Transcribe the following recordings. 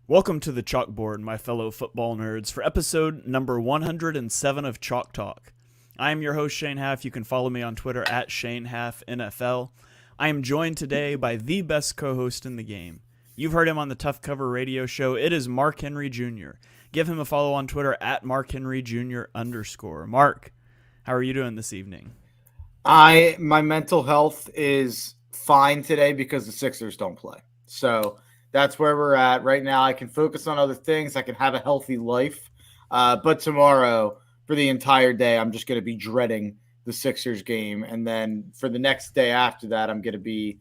Welcome to the chalkboard, my fellow football nerds, for episode number 107 of Chalk Talk. I am your host, Shane Haff. You can follow me on Twitter at ShaneHaffNFL. I am joined today by the best co-host in the game. You've heard him on the Tough Cover radio show. It is Mark Henry Jr. Give him a follow on Twitter at MarkHenryJr_. Mark, how are you doing this evening? My mental health is fine today because the Sixers don't play. So that's where we're at right now. I can focus on other things. I can have a healthy life. But tomorrow, for the entire day, I'm just going to be dreading the Sixers game. And then for the next day after that, I'm going to be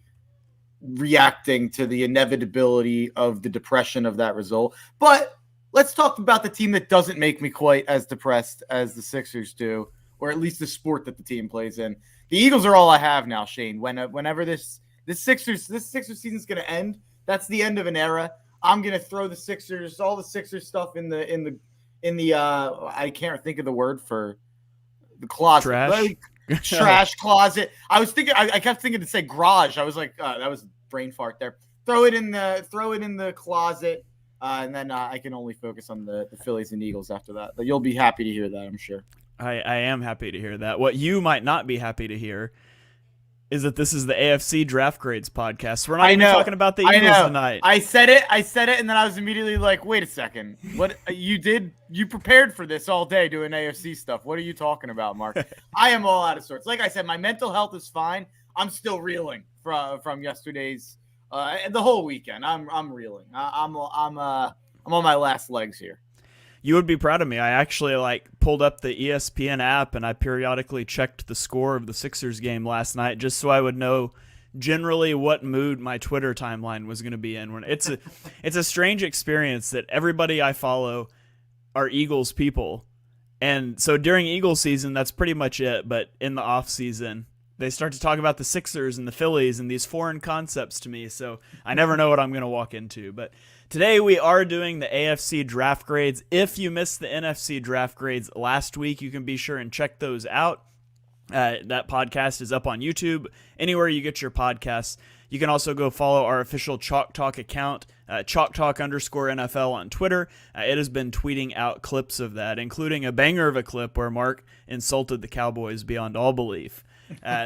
reacting to the inevitability of the depression of that result. But let's talk about the team that doesn't make me quite as depressed as the Sixers do, or at least the sport that the team plays in. The Eagles are all I have now, Shane. Whenever this Sixers season is going to end, that's the end of an era. I'm going to throw all the Sixers stuff in the I can't think of the word for the closet. Trash closet. I kept thinking to say garage. I was like, that was a brain fart there. Throw it in the closet. And then I can only focus on the Phillies and Eagles after that. But you'll be happy to hear that, I'm sure. I am happy to hear that. What you might not be happy to hear is that this is the AFC Draft Grades podcast. We're not even talking about the Eagles tonight. I said it, and then I was immediately like, wait a second. What you prepared for this all day doing AFC stuff. What are you talking about, Mark? I am all out of sorts. Like I said, my mental health is fine. I'm still reeling from yesterday's the whole weekend. I'm reeling. I'm on my last legs here. You would be proud of me. I actually pulled up the ESPN app and I periodically checked the score of the Sixers game last night just so I would know generally what mood my Twitter timeline was going to be in. It's a strange experience that everybody I follow are Eagles people. And so during Eagles season, that's pretty much it. But in the off season, they start to talk about the Sixers and the Phillies and these foreign concepts to me. So I never know what I'm going to walk into. But today we are doing the AFC draft grades. If you missed the NFC draft grades last week, you can be sure and check those out. That podcast is up on YouTube, anywhere you get your podcasts. You can also go follow our official Chalk Talk account, ChalkTalk_NFL on Twitter. It has been tweeting out clips of that, including a banger of a clip where Mark insulted the Cowboys beyond all belief,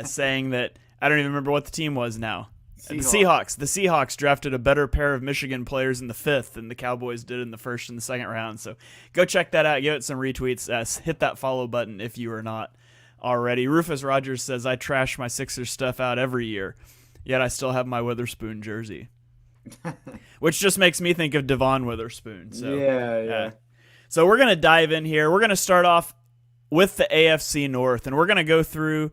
saying that, I don't even remember what the team was now. The Seahawks drafted a better pair of Michigan players in the 5th than the Cowboys did in the 1st and the 2nd round. So go check that out. Give it some retweets. Hit that follow button if you are not already. Rufus Rogers says, I trash my Sixers stuff out every year, yet I still have my Witherspoon jersey. Which just makes me think of Devon Witherspoon. So, yeah. So we're going to dive in here. We're going to start off with the AFC North, and we're going to go through,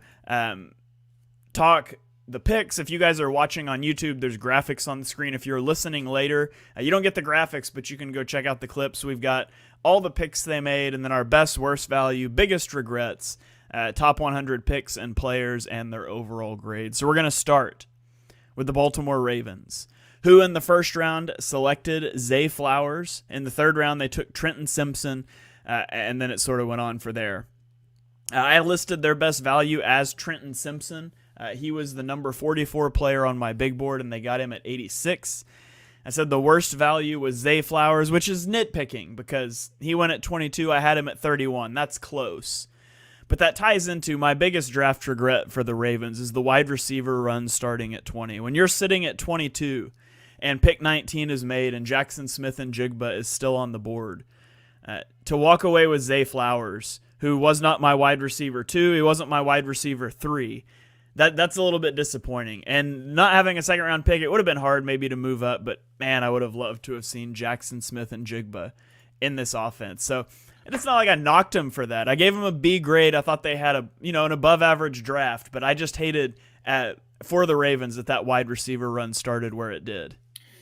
talk the picks. If you guys are watching on YouTube, there's graphics on the screen. If you're listening later, you don't get the graphics, but you can go check out the clips. We've got all the picks they made, and then our best, worst value, biggest regrets, top 100 picks and players, and their overall grade. So we're going to start with the Baltimore Ravens, who in the first round selected Zay Flowers. In the third round, they took Trenton Simpson, and then it sort of went on for there. I listed their best value as Trenton Simpson. He was the number 44 player on my big board, and they got him at 86. I said the worst value was Zay Flowers, which is nitpicking because he went at 22. I had him at 31. That's close. But that ties into my biggest draft regret for the Ravens is the wide receiver run starting at 20. When you're sitting at 22 and pick 19 is made and Jackson Smith-Njigba is still on the board, to walk away with Zay Flowers, who was not my wide receiver 2, he wasn't my wide receiver 3, That's a little bit disappointing. And not having a second-round pick, it would have been hard maybe to move up, but, man, I would have loved to have seen Jackson Smith-Njigba in this offense. So it's not like I knocked him for that. I gave him a B grade. I thought they had an above-average draft, but I just hated for the Ravens that wide receiver run started where it did.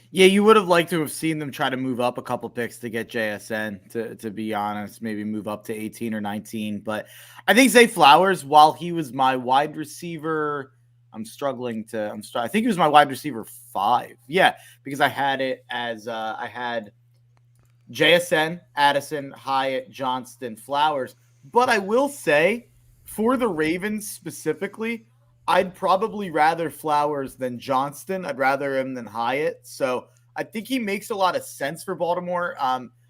Yeah, you would have liked to have seen them try to move up a couple picks to get JSN, to be honest, maybe move up to 18 or 19. But I think Zay Flowers, while he was my wide receiver, I think he was my wide receiver 5. Yeah, because I had it as I had JSN, Addison, Hyatt, Johnston, Flowers. But I will say, for the Ravens specifically, I'd probably rather Flowers than Johnston. I'd rather him than Hyatt. So I think he makes a lot of sense for Baltimore.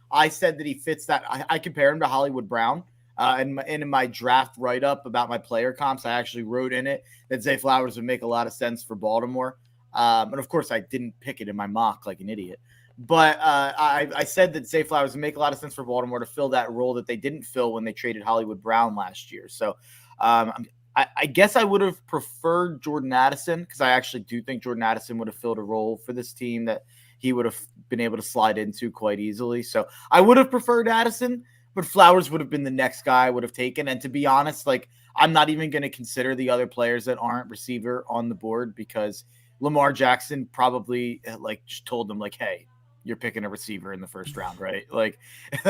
I said that he fits that. I compare him to Hollywood Brown. And in my draft write-up about my player comps, I actually wrote in it that Zay Flowers would make a lot of sense for Baltimore. And of course, I didn't pick it in my mock like an idiot. But I said that Zay Flowers would make a lot of sense for Baltimore to fill that role that they didn't fill when they traded Hollywood Brown last year. So I guess I would have preferred Jordan Addison, because I actually do think Jordan Addison would have filled a role for this team that he would have been able to slide into quite easily. So I would have preferred Addison, but Flowers would have been the next guy I would have taken. And to be honest, like, I'm not even going to consider the other players that aren't receiver on the board, because Lamar Jackson probably like just told them, like, hey, you're picking a receiver in the first round, right? Like,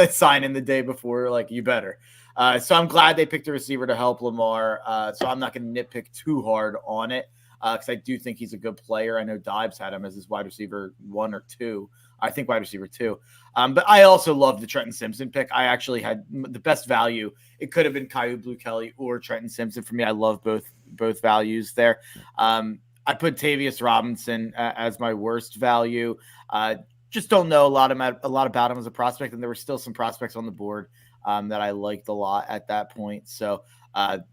signing the day before, like, you better. So I'm glad they picked a receiver to help Lamar. So I'm not going to nitpick too hard on it, because I do think he's a good player. I know Dibes had him as his wide receiver 1 or 2. I think wide receiver 2. But I also love the Trenton Simpson pick. I actually had the best value. It could have been Kyu Blue Kelly or Trenton Simpson for me. I love both values there. I put Tavius Robinson as my worst value. Just don't know a lot about him as a prospect, and there were still some prospects on the board that I liked a lot at that point. So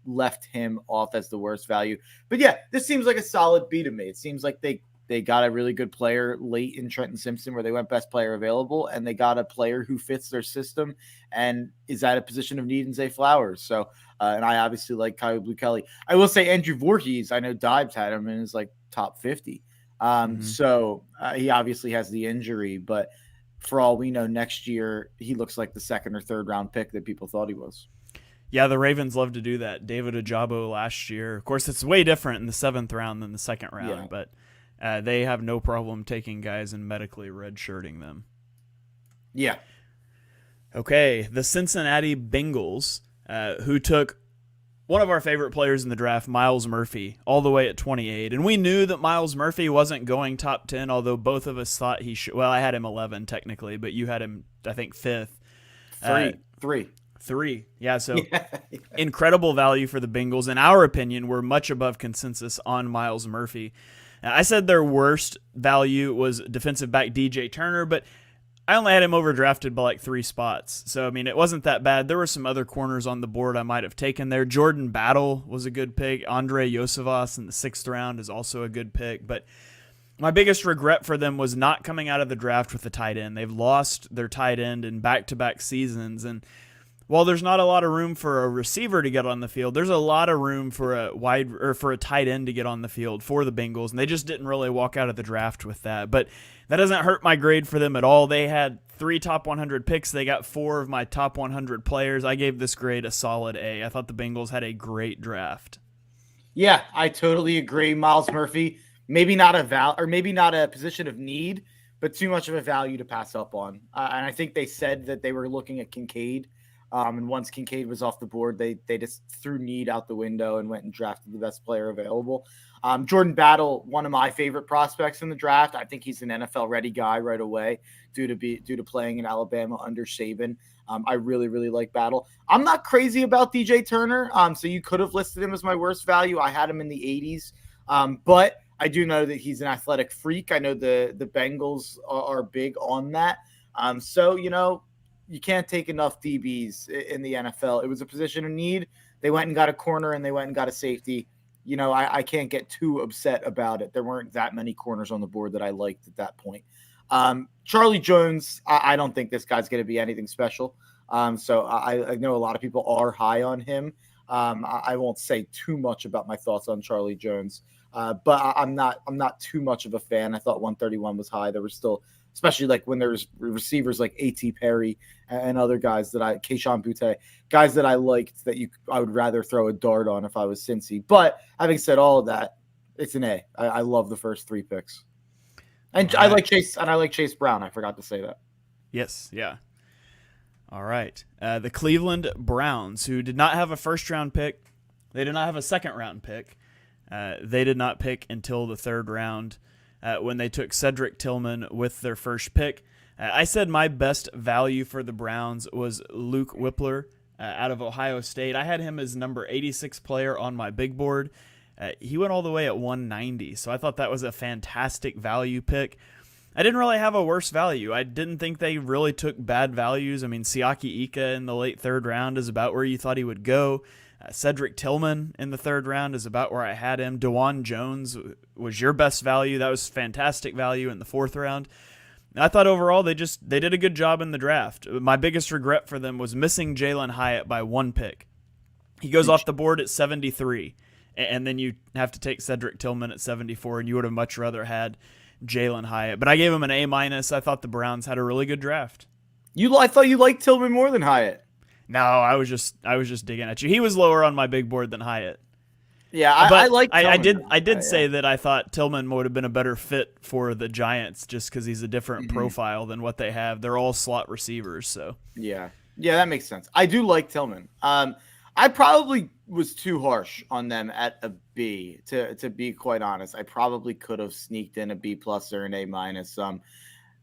left him off as the worst value. But yeah, this seems like a solid B to me. It seems like they got a really good player late in Trenton Simpson, where they went best player available, and they got a player who fits their system and is at a position of need in Zay Flowers. So, and I obviously like Kyu Blue Kelly. I will say Andrew Voorhees, I know Dibes had him in his like top 50. So he obviously has the injury, but for all we know, next year he looks like the 2nd or 3rd round pick that people thought he was. Yeah, the Ravens love to do that. David Ojabo last year. Of course, it's way different in the 7th round than the 2nd round, but they have no problem taking guys and medically redshirting them. Yeah. Okay, the Cincinnati Bengals, who took one of our favorite players in the draft, Myles Murphy, all the way at 28. And we knew that Myles Murphy wasn't going top 10, although both of us thought he should. Well, I had him 11 technically, but you had him, I think, 5th. Three. Yeah, so incredible value for the Bengals. In our opinion, we're much above consensus on Myles Murphy. I said their worst value was defensive back DJ Turner, but I only had him overdrafted by like 3 spots. So, I mean, it wasn't that bad. There were some other corners on the board I might have taken there. Jordan Battle was a good pick. Andre Yosevas in the 6th round is also a good pick. But my biggest regret for them was not coming out of the draft with a tight end. They've lost their tight end in back-to-back seasons. And while there's not a lot of room for a receiver to get on the field, there's a lot of room for a tight end to get on the field for the Bengals, and they just didn't really walk out of the draft with that. But that doesn't hurt my grade for them at all. They had 3 top 100 picks. They got 4 of my top 100 players. I gave this grade a solid A. I thought the Bengals had a great draft. Yeah, I totally agree. Myles Murphy, maybe not a position of need, but too much of a value to pass up on. And I think they said that they were looking at Kincaid. And once Kincaid was off the board, they just threw need out the window and went and drafted the best player available. Jordan Battle, one of my favorite prospects in the draft. I think he's an NFL-ready guy right away due to playing in Alabama under Saban. I really, really like Battle. I'm not crazy about DJ Turner, so you could have listed him as my worst value. I had him in the 80s, but I do know that he's an athletic freak. I know the Bengals are big on that. So, you can't take enough DBs in the NFL. It was a position of need. They went and got a corner and they went and got a safety. I can't get too upset about it. There weren't that many corners on the board that I liked at that point. Charlie Jones, I don't think this guy's going to be anything special. So I know a lot of people are high on him. I won't say too much about my thoughts on Charlie Jones, but I'm not too much of a fan. I thought 131 was high. There were still, especially like when there's receivers like A.T. Perry and other guys Keyshawn Butte, guys that I liked that I would rather throw a dart on if I was Cincy. But having said all of that, it's an A. I love the first 3 picks. And right. I like Chase Brown. I forgot to say that. Yes. Yeah. All right. The Cleveland Browns, who did not have a first-round pick. They did not have a second-round pick. They did not pick until the 3rd round when they took Cedric Tillman with their first pick. I said my best value for the Browns was Luke Whippler out of Ohio State. I had him as number 86 player on my big board. He went all the way at 190, so I thought that was a fantastic value pick. I didn't really have a worse value. I didn't think they really took bad values. I mean, Siaki Ika in the late third round is about where you thought he would go. Cedric Tillman in the third round is about where I had him. DeJuan Jones was your best value. That was fantastic value in the fourth round. I thought overall they did a good job in the draft. My biggest regret for them was missing Jalen Hyatt by one pick. He goes off the board at 73, and then you have to take Cedric Tillman at 74, and you would have much rather had Jalen Hyatt. But I gave him an A-. I thought the Browns had a really good draft. I thought you liked Tillman more than Hyatt. No, I was just digging at you. He was lower on my big board than Hyatt. Yeah, I like. I did say that I thought Tillman would have been a better fit for the Giants just because he's a different profile than what they have. They're all slot receivers, so yeah, that makes sense. I do like Tillman. I probably was too harsh on them at a B. To be quite honest, I probably could have sneaked in a B+ or an A-.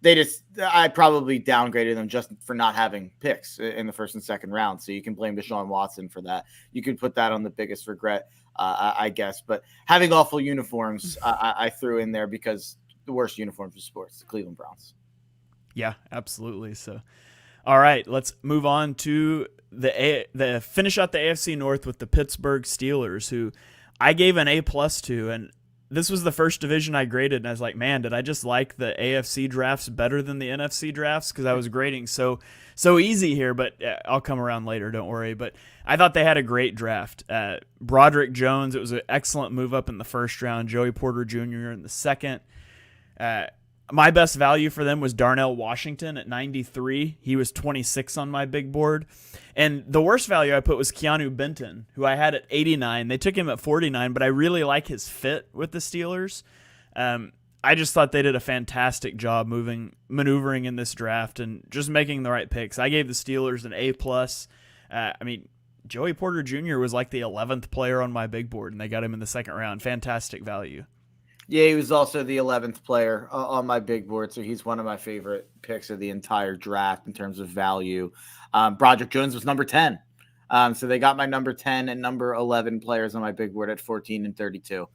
I probably downgraded them just for not having picks in the first and second round. So you can blame Deshaun Watson for that. You could put that on the biggest regret, I guess. But having awful uniforms, I threw in there because the worst uniforms for sports, the Cleveland Browns. Yeah, absolutely. So, all right, let's move on to the finish out the AFC North with the Pittsburgh Steelers, who I gave an A+ to, and this was the first division I graded, and I was like, man, did I just like the AFC drafts better than the NFC drafts? Because I was grading so easy here, but I'll come around later, don't worry. But I thought they had a great draft. Broderick Jones, it was an excellent move up in the first round. Joey Porter Jr. in the second. My best value for them was Darnell Washington at 93. He was 26 on my big board. And the worst value I put was Keanu Benton, who I had at 89. They took him at 49, but I really like his fit with the Steelers. I just thought they did a fantastic job maneuvering in this draft and just making the right picks. I gave the Steelers an A+. Joey Porter Jr. was like the 11th player on my big board, and they got him in the second round. Fantastic value. Yeah, he was also the 11th player on my big board, so he's one of my favorite picks of the entire draft in terms of value. Broderick Jones was number 10. So they got my number 10 and number 11 players on my big board at 14 and 32.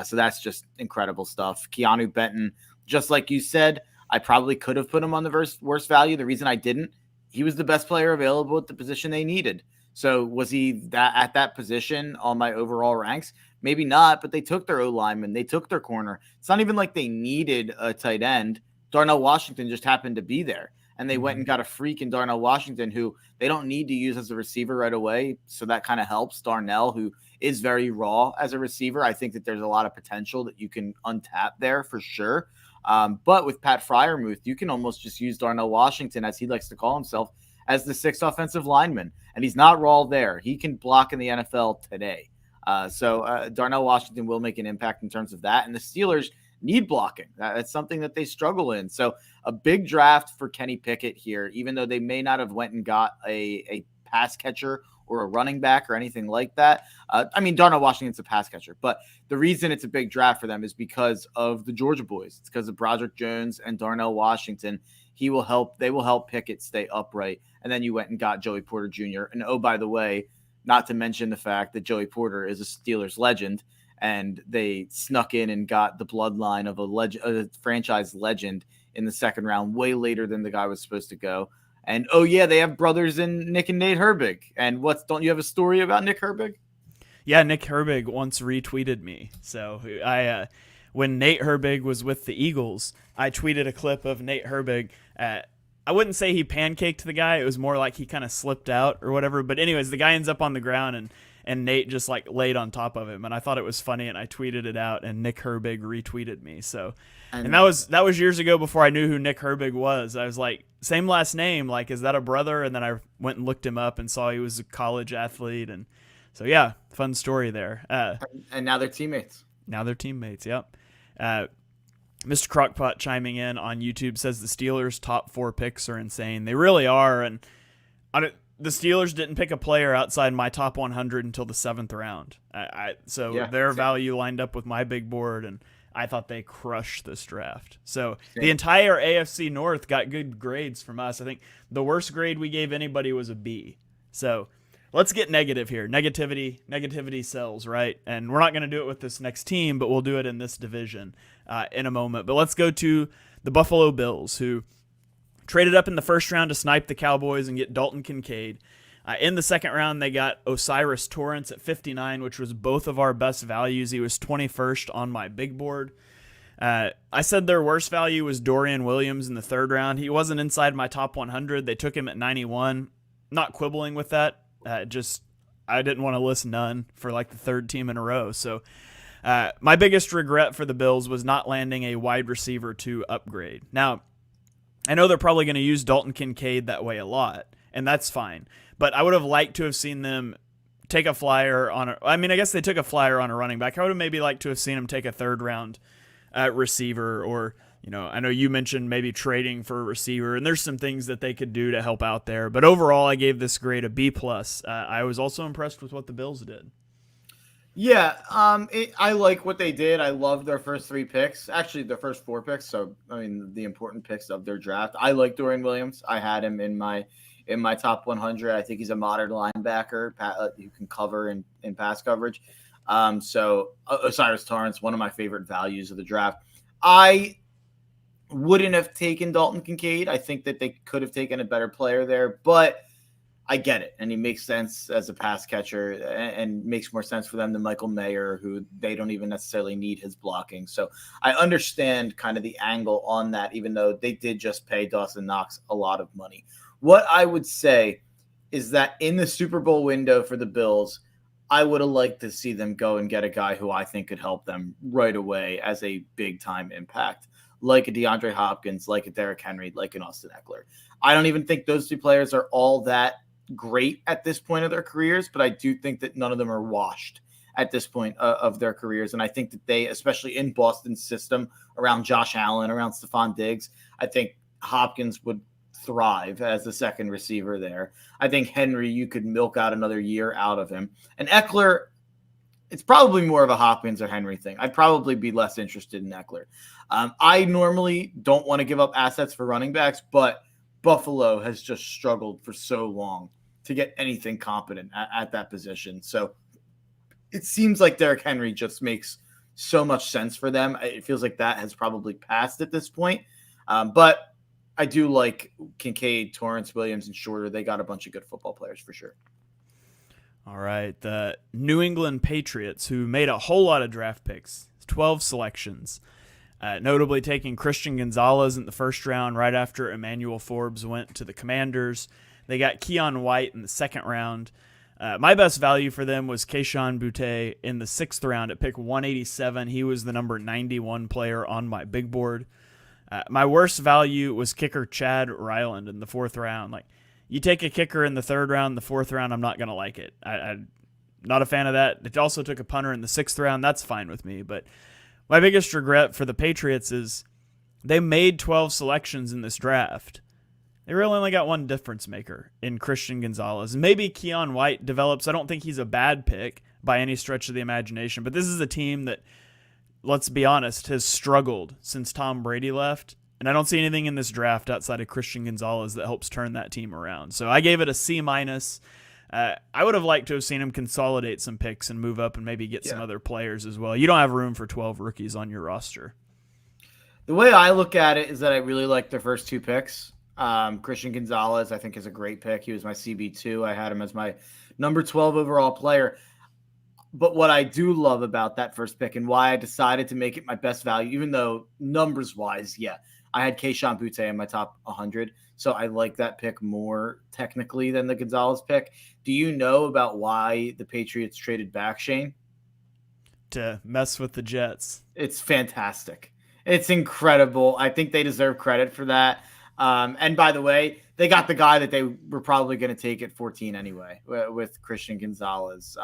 So that's just incredible stuff. Keanu Benton, just like you said, I probably could have put him on the worst value. The reason I didn't, he was the best player available at the position they needed. So was he at that position on my overall ranks? Maybe not, but they took their O-lineman. They took their corner. It's not even like they needed a tight end. Darnell Washington just happened to be there. And they went and got a freak in Darnell Washington who they don't need to use as a receiver right away. So that kind of helps Darnell, who is very raw as a receiver. I think that there's a lot of potential that you can untap there for sure. But with Pat Freiermuth, you can almost just use Darnell Washington, as he likes to call himself, as the sixth offensive lineman. And he's not raw there. He can block in the NFL today. So Darnell Washington will make an impact in terms of that. And the Steelers need blocking. That's something that they struggle in. So a big draft for Kenny Pickett here, even though they may not have went and got a pass catcher or a running back or anything like that. Darnell Washington's a pass catcher, but the reason it's a big draft for them is because of the Georgia boys. It's because of Broderick Jones and Darnell Washington. They will help Pickett stay upright. And then you went and got Joey Porter Jr. And oh, by the way, not to mention the fact that Joey Porter is a Steelers legend, and they snuck in and got the bloodline of a franchise legend in the second round, way later than the guy was supposed to go. And oh yeah, they have brothers in Nick and Nate Herbig. And don't you have a story about Nick Herbig? Yeah, Nick Herbig once retweeted me. So when Nate Herbig was with the Eagles, I tweeted a clip of Nate Herbig. I wouldn't say he pancaked the guy. It was more like he kind of slipped out or whatever. But anyways, the guy ends up on the ground and Nate just like laid on top of him. And I thought it was funny and I tweeted it out and Nick Herbig retweeted me. So, and that was years ago before I knew who Nick Herbig was. I was like, same last name. Like, is that a brother? And then I went and looked him up and saw he was a college athlete. And so, yeah, fun story there. And now they're teammates. Yep. Mr. Crockpot chiming in on YouTube says the Steelers' top 4 picks are insane. They really are. And the Steelers didn't pick a player outside my top 100 until the 7th round. Their value lined up with my big board, and I thought they crushed this draft. So the entire AFC North got good grades from us. I think the worst grade we gave anybody was a B. So let's get negative here. Negativity sells, right? And we're not going to do it with this next team, but we'll do it in this division in a moment. But let's go to the Buffalo Bills, who traded up in the first round to snipe the Cowboys and get Dalton Kincaid. In the second round, they got Osiris Torrance at 59, which was both of our best values. He was 21st on my big board. I said their worst value was Dorian Williams in the third round. He wasn't inside my top 100. They took him at 91. Not quibbling with that. I didn't want to list none for like the third team in a row. So my biggest regret for the Bills was not landing a wide receiver to upgrade. Now, I know they're probably going to use Dalton Kincaid that way a lot, and that's fine. But I would have liked to have seen them take a flyer on I guess they took a flyer on a running back. I would have maybe liked to have seen them take a third round receiver, or, I know you mentioned maybe trading for a receiver, and there's some things that they could do to help out there. But overall, I gave this grade a B+. I was also impressed with what the Bills did. Yeah, I like what they did. I love their first 3 picks. Actually, their first 4 picks. So, the important picks of their draft. I like Dorian Williams. I had him in my top 100. I think he's a modern linebacker who can cover in pass coverage. So Osiris Torrance, one of my favorite values of the draft. I wouldn't have taken Dalton Kincaid. I think that they could have taken a better player there, but I get it. And he makes sense as a pass catcher and makes more sense for them than Michael Mayer, who they don't even necessarily need his blocking. So I understand kind of the angle on that, even though they did just pay Dawson Knox a lot of money. What I would say is that in the Super Bowl window for the Bills, I would have liked to see them go and get a guy who I think could help them right away as a big-time impact, like a DeAndre Hopkins, like a Derrick Henry, like an Austin Eckler. I don't even think those 2 players are all that great at this point of their careers, but I do think that none of them are washed at this point of their careers. And I think that they, especially in Boston's system, around Josh Allen, around Stephon Diggs, I think Hopkins would thrive as the second receiver there. I think Henry, you could milk out another year out of him. And Eckler, it's probably more of a Hopkins or Henry thing. I'd probably be less interested in Eckler. I normally don't want to give up assets for running backs, but Buffalo has just struggled for so long to get anything competent at that position. So it seems like Derrick Henry just makes so much sense for them. It feels like that has probably passed at this point. But I do like Kincaid, Torrance, Williams, and Shorter. They got a bunch of good football players for sure. All right. The New England Patriots, who made a whole lot of draft picks, 12 selections, notably taking Christian Gonzalez in the first round right after Emmanuel Forbes went to the Commanders. They got Keon White in the second round. My best value for them was Kayshon Boutte in the 6th round at pick 187. He was the number 91 player on my big board. My worst value was kicker Chad Ryland in the 4th round. Like, you take a kicker in the 3rd round, the 4th round, I'm not going to like it. I'm not a fan of that. It also took a punter in the 6th round. That's fine with me. But my biggest regret for the Patriots is they made 12 selections in this draft. They really only got one difference maker in Christian Gonzalez. Maybe Keon White develops. I don't think he's a bad pick by any stretch of the imagination. But this is a team that, let's be honest, has struggled since Tom Brady left. And I don't see anything in this draft outside of Christian Gonzalez that helps turn that team around. So I gave it a C-. I would have liked to have seen him consolidate some picks and move up and maybe get some other players as well. You don't have room for 12 rookies on your roster. The way I look at it is that I really like their first 2 picks. Christian Gonzalez, I think, is a great pick. He was my CB2. I had him as my number 12 overall player. But what I do love about that first pick and why I decided to make it my best value, even though numbers-wise, I had Kayshon Boutte in my top 100. So I like that pick more technically than the Gonzalez pick. Do you know about why the Patriots traded back, Shane? To mess with the Jets. It's fantastic. It's incredible. I think they deserve credit for that. And by the way, they got the guy that they were probably going to take at 14 anyway with Christian Gonzalez.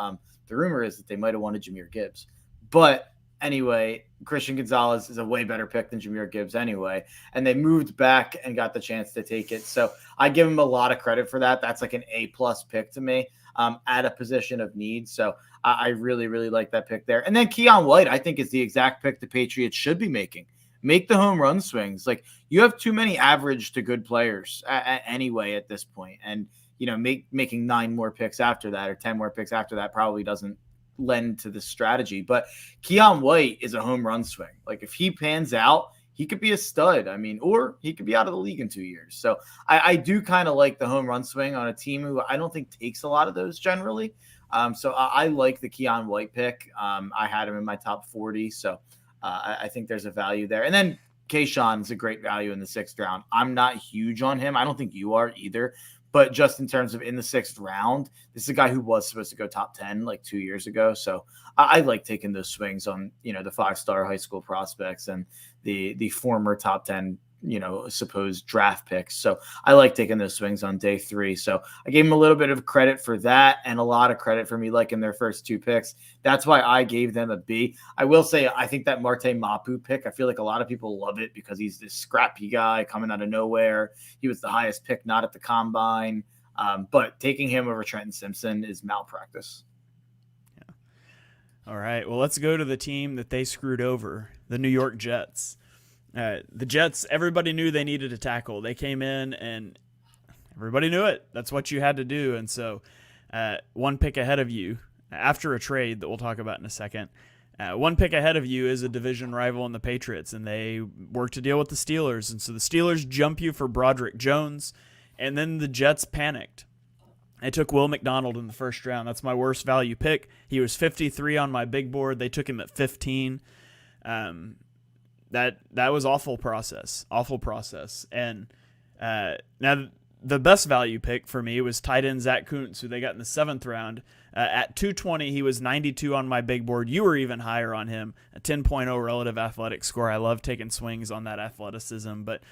The rumor is that they might have wanted Jahmyr Gibbs. But anyway, Christian Gonzalez is a way better pick than Jahmyr Gibbs anyway. And they moved back and got the chance to take it. So I give him a lot of credit for that. That's like an A+ pick to me at a position of need. So I really, really like that pick there. And then Keon White, I think, is the exact pick the Patriots should be making. Make the home run swings. Like, you have too many average to good players anyway at this point. And, making 9 more picks after that or 10 more picks after that probably doesn't lend to this strategy. But Keon White is a home run swing. Like, if he pans out, he could be a stud. I mean, or he could be out of the league in 2 years. So I do kind of like the home run swing on a team who I don't think takes a lot of those generally. So I like the Keon White pick. I had him in my top 40. So I think there's a value there. And then Kayshawn's a great value in the 6th round. I'm not huge on him. I don't think you are either. But just in terms of in the 6th round, this is a guy who was supposed to go top 10 like 2 years ago. So I like taking those swings on, the 5-star high school prospects and the former top 10, supposed draft picks. So I like taking those swings on day 3. So I gave him a little bit of credit for that and a lot of credit for me liking their first 2 picks. That's why I gave them a B. I will say, I think that Marte Mapu pick, I feel like a lot of people love it because he's this scrappy guy coming out of nowhere. He was the highest pick, not at the combine. But taking him over Trenton Simpson is malpractice. Yeah. All right. Well, let's go to the team that they screwed over, the New York Jets. The Jets, everybody knew they needed a tackle. They came in and everybody knew it. That's what you had to do. And so 1 pick ahead of you, after a trade that we'll talk about in a second, 1 pick ahead of you is a division rival in the Patriots, and they work to deal with the Steelers. And so the Steelers jump you for Broderick Jones, and then the Jets panicked. I took Will McDonald in the 1st round. That's my worst value pick. He was 53 on my big board. They took him at 15. That was awful process. And now the best value pick for me was tight end Zach Kuntz, who they got in the 7th round. At 220, he was 92 on my big board. You were even higher on him, a 10.0 relative athletic score. I love taking swings on that athleticism, but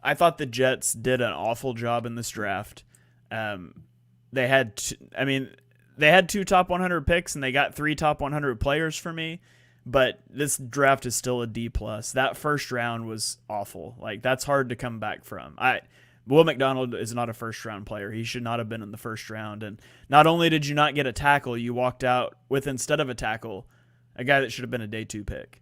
I thought the Jets did an awful job in this draft. They had 2 top 100 picks, and they got 3 top 100 players for me. But this draft is still a D+. That 1st round was awful. Like, that's hard to come back from. Will McDonald is not a 1st-round player. He should not have been in the 1st round. And not only did you not get a tackle, you walked out with, instead of a tackle, a guy that should have been a day 2 pick.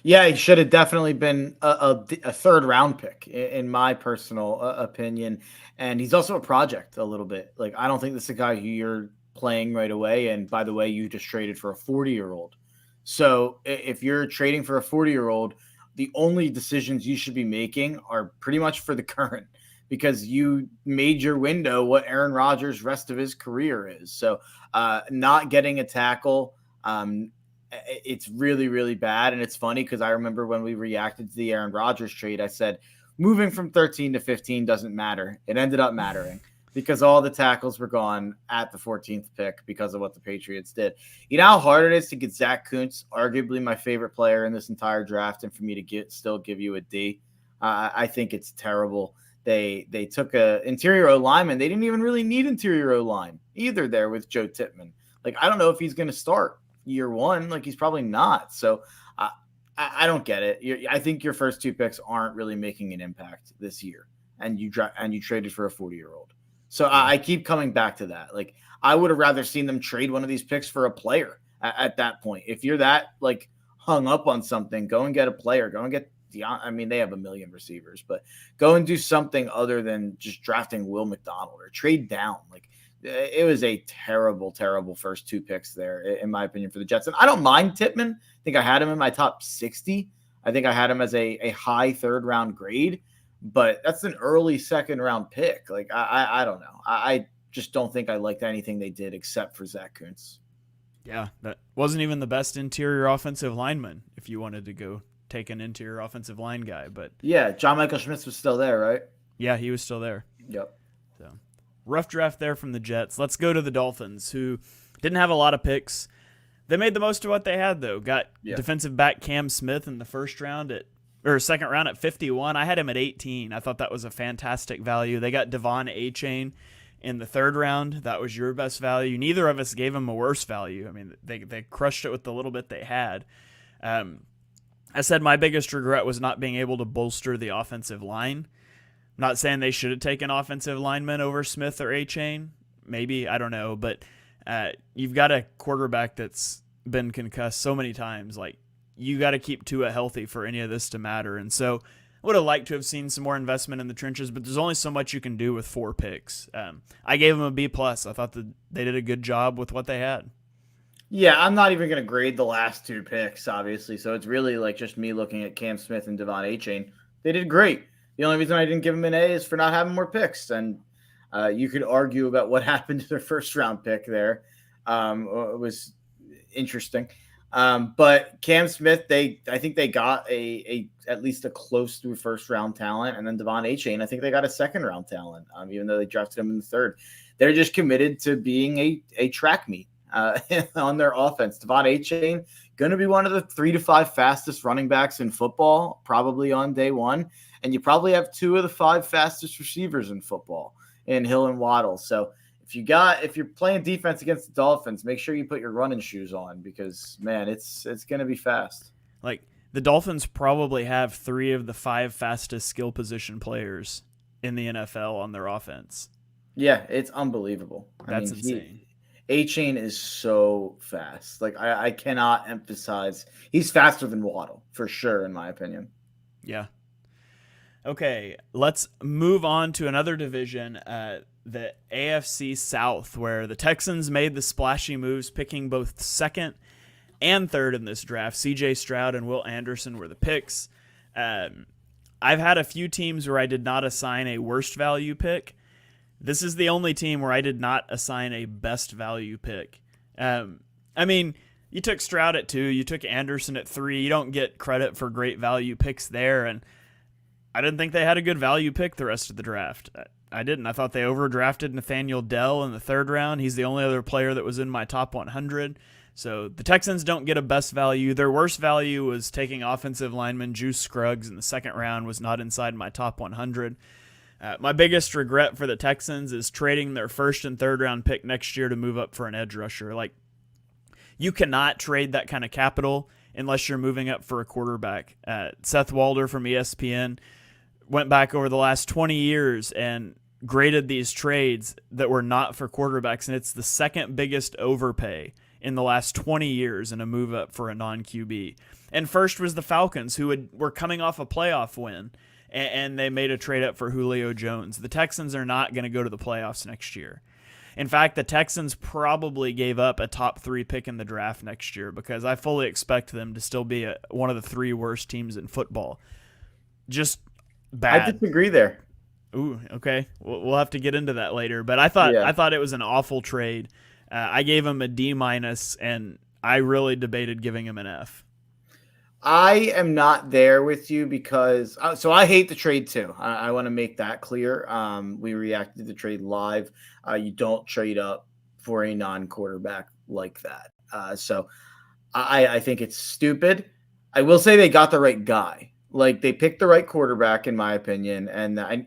Yeah, he should have definitely been a 3rd-round pick, in my personal opinion. And he's also a project a little bit. Like, I don't think this is a guy who you're playing right away. And by the way, you just traded for a 40-year-old. So if you're trading for a 40-year-old, the only decisions you should be making are pretty much for the current, because you made your window what Aaron Rodgers' rest of his career is. So not getting a tackle, it's really, really bad. And it's funny because I remember when we reacted to the Aaron Rodgers trade, I said, moving from 13 to 15 doesn't matter. It ended up mattering because all the tackles were gone at the 14th pick because of what the Patriots did. You know how hard it is to get Zach Kuntz, arguably my favorite player in this entire draft, and for me to still give you a D. I think it's terrible. They took a interior O-lineman. They didn't even really need interior O-line either there with Joe Tippmann. Like, I don't know if he's going to start year 1. Like, he's probably not. So I don't get it. I think your first 2 picks aren't really making an impact this year, and you traded for a 40-year-old. So I keep coming back to that. Like, I would have rather seen them trade one of these picks for a player at that point. If you're that like hung up on something, go and get a player. Go and get they have a million receivers, but go and do something other than just drafting Will McDonald or trade down. Like, it was a terrible, terrible first 2 picks there, in my opinion, for the Jets. And I don't mind Tippmann. I think I had him in my top 60. I think I had him as a high 3rd-round grade. But that's an early 2nd-round pick. Like, I don't know. I just don't think I liked anything they did except for Zach Kuntz. Yeah, that wasn't even the best interior offensive lineman if you wanted to go take an interior offensive line guy. But yeah, John Michael Schmitz was still there, right? Yeah, he was still there. Yep. So rough draft there from the Jets. Let's go to the Dolphins, who didn't have a lot of picks. They made the most of what they had, though. Got defensive back Cam Smith in the 2nd round or 2nd round at 51. I had him at 18. I thought that was a fantastic value. They got Devon Achane in the 3rd round. That was your best value. Neither of us gave him a worse value. I mean, they crushed it with the little bit they had. I said my biggest regret was not being able to bolster the offensive line. I'm not saying they should have taken offensive linemen over Smith or Achane. Maybe, I don't know. But you've got a quarterback that's been concussed so many times. Like, you got to keep Tua healthy for any of this to matter. And so I would have liked to have seen some more investment in the trenches, but there's only so much you can do with 4 picks. I gave them a B+. I thought that they did a good job with what they had. Yeah, I'm not even going to grade the last two picks, obviously. So it's really like just me looking at Cam Smith and Devon Achane. They did great. The only reason I didn't give them an A is for not having more picks. And you could argue about what happened to their first round pick there. It was interesting. But Cam Smith, I think they got a at least a close through first round talent, and then Devon Achane, I think they got a second round talent, even though they drafted him in the third. They're just committed to being a track meet on their offense. Devon Achane going to be one of the 3 to 5 fastest running backs in football, probably on day one, and you probably have 2 of the 5 fastest receivers in football in Hill and Waddle. So if you're playing defense against the Dolphins, make sure you put your running shoes on because man, it's going to be fast. Like the Dolphins probably have 3 of the 5 fastest skill position players in the NFL on their offense. Yeah, it's unbelievable. That's insane. Achane is so fast. Like I cannot emphasize, he's faster than Waddle for sure, in my opinion. Yeah. Okay, let's move on to another division, the AFC South, where the Texans made the splashy moves, picking both second and third in this draft. C.J. Stroud and Will Anderson were the picks. I've had a few teams where I did not assign a worst value pick. This is the only team where I did not assign a best value pick. I mean, you took Stroud at 2, you took Anderson at 3. You don't get credit for great value picks there, and I didn't think they had a good value pick the rest of the draft. I didn't. I thought they overdrafted Nathaniel Dell in the third round. He's the only other player that was in my top 100. So the Texans don't get a best value. Their worst value was taking offensive lineman Juice Scruggs in the second round, was not inside my top 100. My biggest regret for the Texans is trading their first and third round pick next year to move up for an edge rusher. Like, you cannot trade that kind of capital unless you're moving up for a quarterback. Seth Walder from ESPN went back over the last 20 years and graded these trades that were not for quarterbacks, and it's the second biggest overpay in the last 20 years in a move up for a non-QB. And first was the Falcons, who were coming off a playoff win, and they made a trade up for Julio Jones. The Texans are not going to go to the playoffs next year. In fact, the Texans probably gave up a top 3 pick in the draft next year because I fully expect them to still be one of the 3 worst teams in football. Just bad. I disagree there. Ooh, okay. We'll have to get into that later. But I thought it was an awful trade. I gave him a D-, and I really debated giving him an F. I am not there with you because so I hate the trade too. I want to make that clear. We reacted to the trade live. You don't trade up for a non-quarterback like that. So I think it's stupid. I will say they got the right guy. Like, they picked the right quarterback, in my opinion. And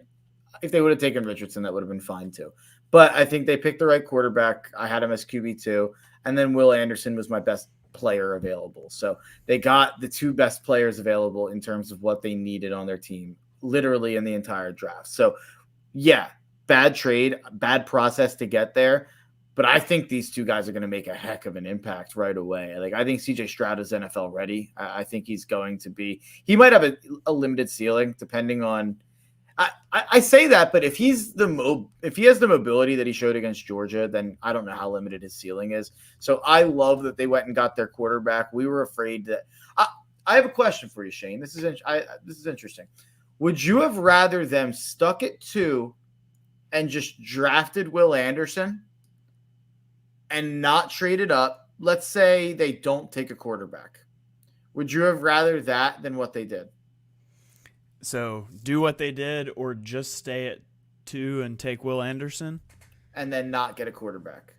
if they would have taken Richardson, that would have been fine too. But I think they picked the right quarterback. I had him as QB2. And then Will Anderson was my best player available. So they got the 2 best players available in terms of what they needed on their team, literally in the entire draft. So yeah, bad trade, bad process to get there. But I think these 2 guys are going to make a heck of an impact right away. Like, I think C.J. Stroud is NFL ready. I think he's going to be. He might have a limited ceiling, depending on. I say that, but if he has the mobility that he showed against Georgia, then I don't know how limited his ceiling is. So I love that they went and got their quarterback. We were afraid that. I have a question for you, Shane. This is interesting. Would you have rather them stuck at 2 and just drafted Will Anderson and not traded up? Let's say they don't take a quarterback. Would you have rather that than what they did? So do what they did or just stay at 2 and take Will Anderson? And then not get a quarterback.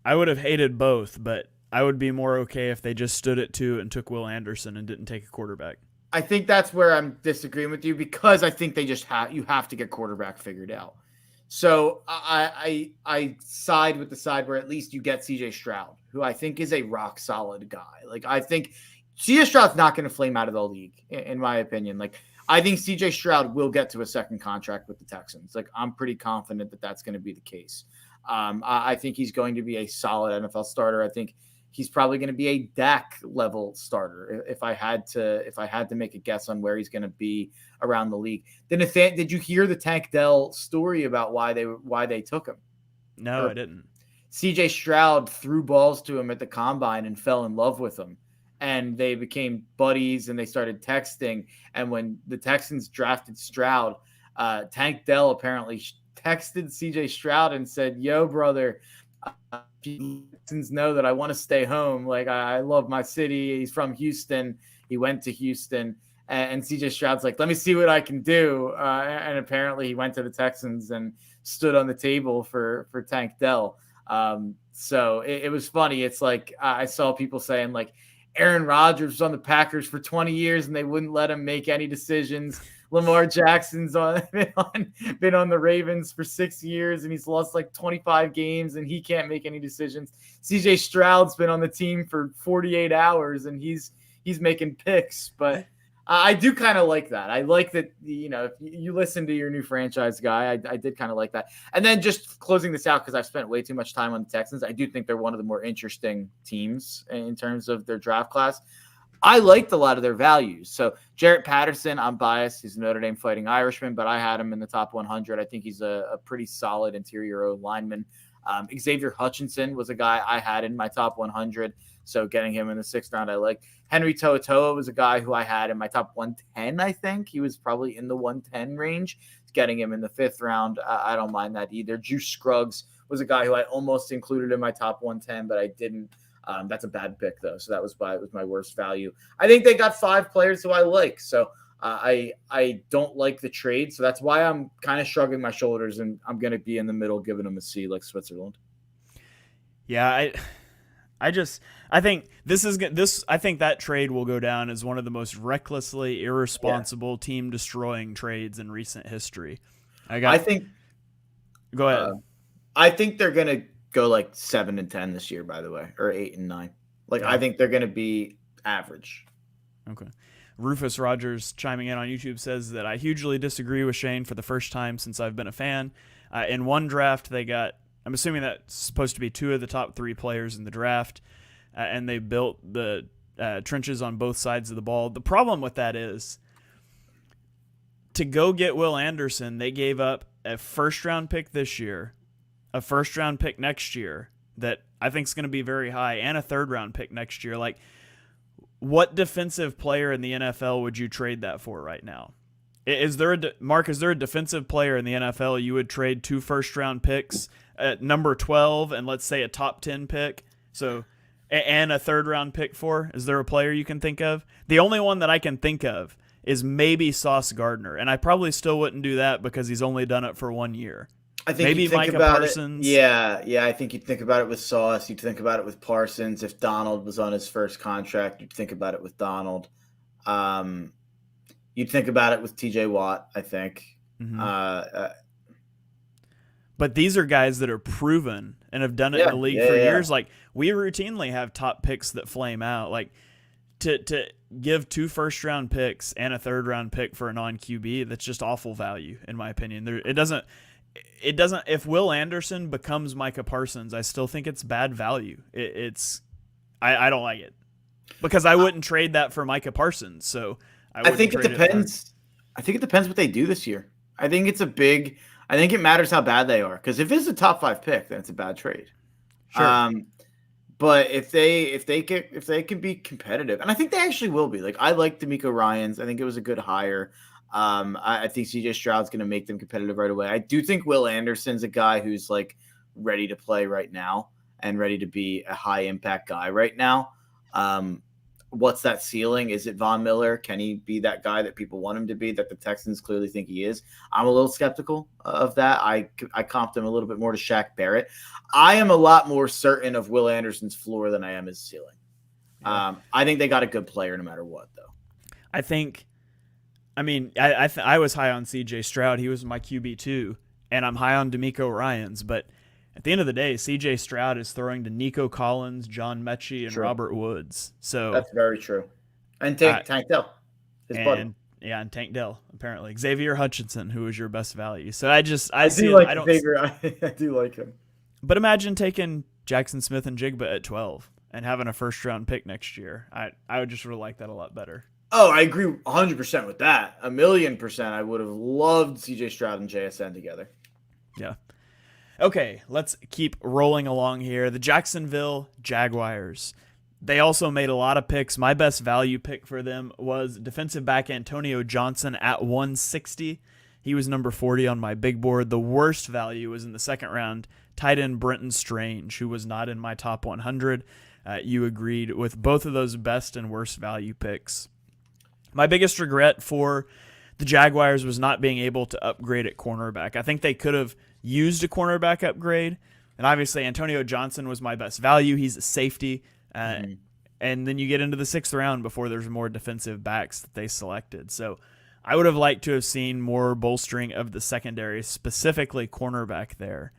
I would have hated both, but I would be more okay if they just stood at 2 and took Will Anderson and didn't take a quarterback. I think that's where I'm disagreeing with you because I think they just you have to get quarterback figured out. So I side with the side where at least you get C.J. Stroud, who I think is a rock solid guy. Like, I think C.J. Stroud's not going to flame out of the league, in my opinion. Like, I think C.J. Stroud will get to a second contract with the Texans. Like, I'm pretty confident that that's going to be the case. I think he's going to be a solid NFL starter. I think he's probably going to be a Dak level starter. If I had to make a guess on where he's going to be around the league. Then did you hear the Tank Dell story about why they took him? No, I didn't. CJ Stroud threw balls to him at the combine and fell in love with him. And they became buddies and they started texting. And when the Texans drafted Stroud, Tank Dell apparently texted CJ Stroud and said, "Yo, brother, Texans know that I want to stay home. Like, I love my city." He's from Houston. He went to Houston. And CJ Stroud's like, "Let me see what I can do." And apparently he went to the Texans and stood on the table for Tank Dell. So it was funny. It's like I saw people saying like Aaron Rodgers was on the Packers for 20 years and they wouldn't let him make any decisions. Lamar Jackson's been on the Ravens for 6 years and he's lost like 25 games and he can't make any decisions. CJ Stroud's been on the team for 48 hours and he's making picks. But I do kind of like that. I like that, if you listen to your new franchise guy, I did kind of like that. And then just closing this out, because I've spent way too much time on the Texans, I do think they're one of the more interesting teams in terms of their draft class. I liked a lot of their values. So Jarrett Patterson, I'm biased. He's a Notre Dame Fighting Irishman, but I had him in the top 100. I think he's a pretty solid interior O lineman. Xavier Hutchinson was a guy I had in my top 100. So getting him in the 6th round, I like. Henry To'oTo'o was a guy who I had in my top 110, I think. He was probably in the 110 range. Getting him in the 5th round, I don't mind that either. Juice Scruggs was a guy who I almost included in my top 110, but I didn't. That's a bad pick, though. So that was my worst value. I think they got 5 players who I like. So I don't like the trade. So that's why I'm kind of shrugging my shoulders, and I'm going to be in the middle, giving them a C like Switzerland. Yeah, I think I think that trade will go down as one of the most recklessly irresponsible team destroying trades in recent history. I think go ahead. I think they're going to go like 7-10 this year, by the way, or 8-9. Like, I think they're going to be average. Okay. Rufus Rogers chiming in on YouTube says that I hugely disagree with Shane for the first time since I've been a fan. In one draft, they got, I'm assuming that's supposed to be 2 of the top 3 players in the draft, and they built the trenches on both sides of the ball. The problem with that is, to go get Will Anderson, they gave up a first-round pick this year, a first-round pick next year that I think is going to be very high, and a third-round pick next year. Like, what defensive player in the NFL would you trade that for right now? Is there a defensive player in the NFL you would trade 2 first-round picks at number 12 and let's say a top 10 pick, and a third-round pick for? Is there a player you can think of? The only one that I can think of is maybe Sauce Gardner, and I probably still wouldn't do that because he's only done it for 1 year. I think maybe Micah Parsons. Yeah. I think you'd think about it with Sauce. You'd think about it with Parsons. If Donald was on his first contract, you'd think about it with Donald. You'd think about it with TJ Watt, I think. Mm-hmm. But these are guys that are proven and have done it in the league for years. Like, we routinely have top picks that flame out. Like, to give 2 first-round picks and a third-round pick for a non-QB, that's just awful value, in my opinion. It doesn't. If Will Anderson becomes Micah Parsons, I still think it's bad value. I don't like it because I wouldn't trade that for Micah Parsons. So I think it depends. I think it depends what they do this year. I think it matters how bad they are, because if it's a top 5 pick, then it's a bad trade. Sure. But if they can be competitive, and I think they actually will be. Like, I like DeMeco Ryans. I think it was a good hire. I think CJ Stroud's going to make them competitive right away. I do think Will Anderson's a guy who's like ready to play right now and ready to be a high impact guy right now. What's that ceiling? Is it Von Miller? Can he be that guy that people want him to be, that the Texans clearly think he is? I'm a little skeptical of that. I comped him a little bit more to Shaq Barrett. I am a lot more certain of Will Anderson's floor than I am his ceiling. Yeah. I think they got a good player no matter what, though. I was high on CJ Stroud. He was my QB too, and I'm high on DeMeco Ryans. But at the end of the day, CJ Stroud is throwing to Nico Collins, John Mechie, and Robert Woods. So that's very true. And Tank Dell, his buddy. Yeah, and Tank Dell, apparently. Xavier Hutchinson, who was your best value. So I do like him. But imagine taking Jackson Smith and Jigba at 12 and having a first-round pick next year. I would just really like that a lot better. Oh, I agree 100% with that. 1,000,000%. I would have loved CJ Stroud and JSN together. Yeah. Okay, let's keep rolling along here. The Jacksonville Jaguars. They also made a lot of picks. My best value pick for them was defensive back Antonio Johnson at 160. He was number 40 on my big board. The worst value was in the second round, tight end Brenton Strange, who was not in my top 100. You agreed with both of those best and worst value picks. My biggest regret for the Jaguars was not being able to upgrade at cornerback. I think they could have used a cornerback upgrade, and obviously Antonio Johnson was my best value. He's a safety. And then you get into the sixth round before there's more defensive backs that they selected. So I would have liked to have seen more bolstering of the secondary, specifically cornerback there.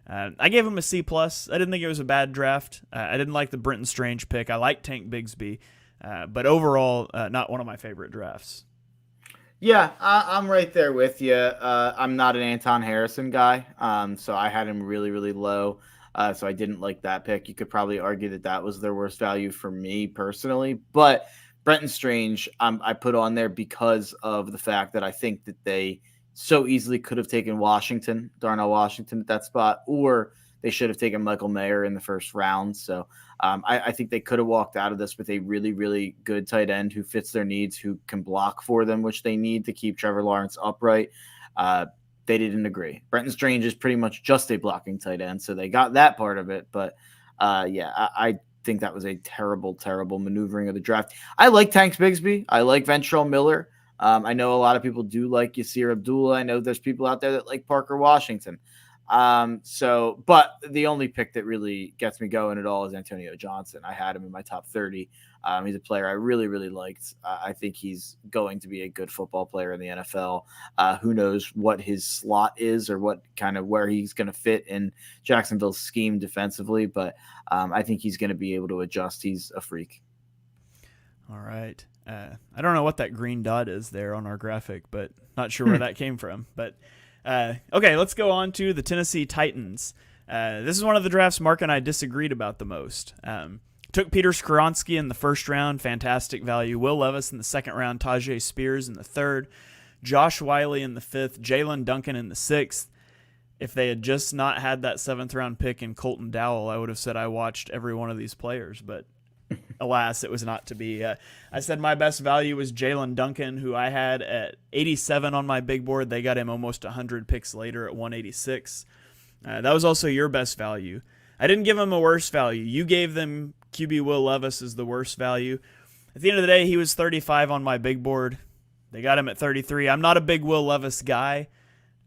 I gave him a C+. I didn't think it was a bad draft. I didn't like the Brenton Strange pick. I like Tank Bigsby. But overall, not one of my favorite drafts. Yeah, I'm right there with you. I'm not an Anton Harrison guy, so I had him really, really low. So I didn't like that pick. You could probably argue that that was their worst value for me personally. But Brenton Strange, I put on there because of the fact that I think that they so easily could have taken Darnell Washington at that spot, or they should have taken Michael Mayer in the first round. So I think they could have walked out of this with a really, really good tight end who fits their needs, who can block for them, which they need to keep Trevor Lawrence upright. They didn't agree. Brenton Strange is pretty much just a blocking tight end, so they got that part of it. But I think that was a terrible, terrible maneuvering of the draft. I like Tank Bigsby. I like Ventrell Miller. I know a lot of people do like Yasir Abdullah. I know there's people out there that like Parker Washington. But the only pick that really gets me going at all is Antonio Johnson. I had him in my top 30. He's a player I really, really liked. I think he's going to be a good football player in the NFL. Who knows what his slot is or what kind of where he's going to fit in Jacksonville's scheme defensively. But I think he's going to be able to adjust. He's a freak. All right. I don't know what that green dot is there on our graphic, but not sure where that came from. But okay, let's go on to the Tennessee Titans. This is one of the drafts Mark and I disagreed about the most. Took Peter Skoronski in the first round, fantastic value. Will Levis in the second round, Tajay Spears in the third, Josh Wiley in the fifth, Jalen Duncan in the sixth. If they had just not had that seventh round pick in Colton Dowell, I would have said I watched every one of these players, but alas, it was not to be. I said my best value was Jalen Duncan, who I had at 87 on my big board. They got him almost 100 picks later at 186. That was also your best value. I didn't give him a worst value. You gave them QB Will Levis as the worst value. At the end of the day, he was 35 on my big board. They got him at 33. I'm not a big Will Levis guy.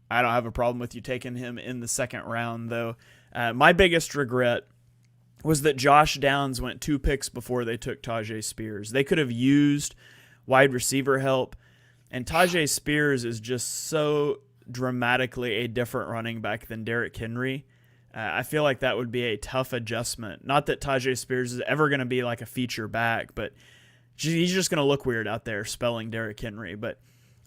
I don't have a problem with you taking him in the second round, though. My biggest regret was that Josh Downs went 2 picks before they took Tajay Spears. They could have used wide receiver help, and Tajay Spears is just so dramatically a different running back than Derrick Henry. I feel like that would be a tough adjustment. Not that Tajay Spears is ever going to be like a feature back, but he's just going to look weird out there spelling Derrick Henry. But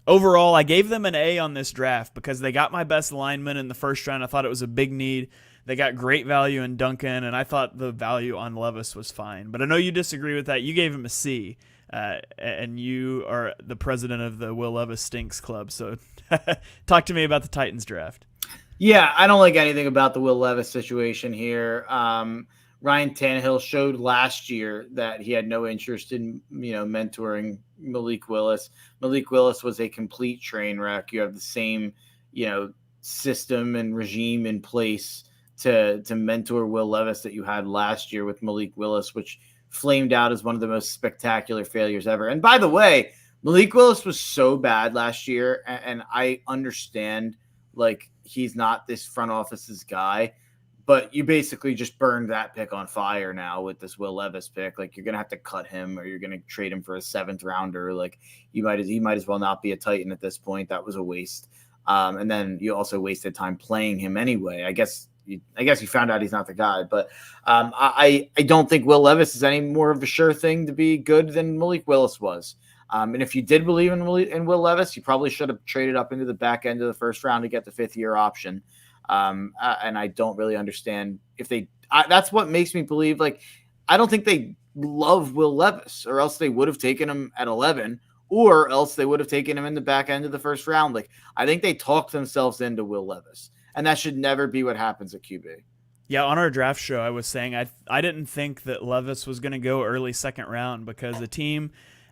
overall, I gave them an A on this draft because they got my best lineman in the first round. I thought it was a big need. They got great value in Duncan, and I thought the value on Levis was fine. But I know you disagree with that. You gave him a C, and you are the president of the Will Levis Stinks Club. So talk to me about the Titans draft. Yeah, I don't like anything about the Will Levis situation here. Ryan Tannehill showed last year that he had no interest in, mentoring Malik Willis. Malik Willis was a complete train wreck. You have the same, system and regime in place to mentor Will Levis that you had last year with Malik Willis, which flamed out as one of the most spectacular failures ever. And by the way, Malik Willis was so bad last year, and I understand, he's not this front office's guy, but you basically just burned that pick on fire now with this Will Levis pick. You're going to have to cut him, or you're going to trade him for a 7th rounder. He might as well not be a Titan at this point. That was a waste. And then you also wasted time playing him anyway. I guess you found out he's not the guy, but I don't think Will Levis is any more of a sure thing to be good than Malik Willis was. And if you did believe in Will Levis, you probably should have traded up into the back end of the first round to get the 5th-year option. And I don't really understand if that's what makes me believe, I don't think they love Will Levis, or else they would have taken him at 11, or else they would have taken him in the back end of the first round. I think they talked themselves into Will Levis. And that should never be what happens at QB. Yeah, on our draft show, I was saying I didn't think that Levis was going to go early second round because a team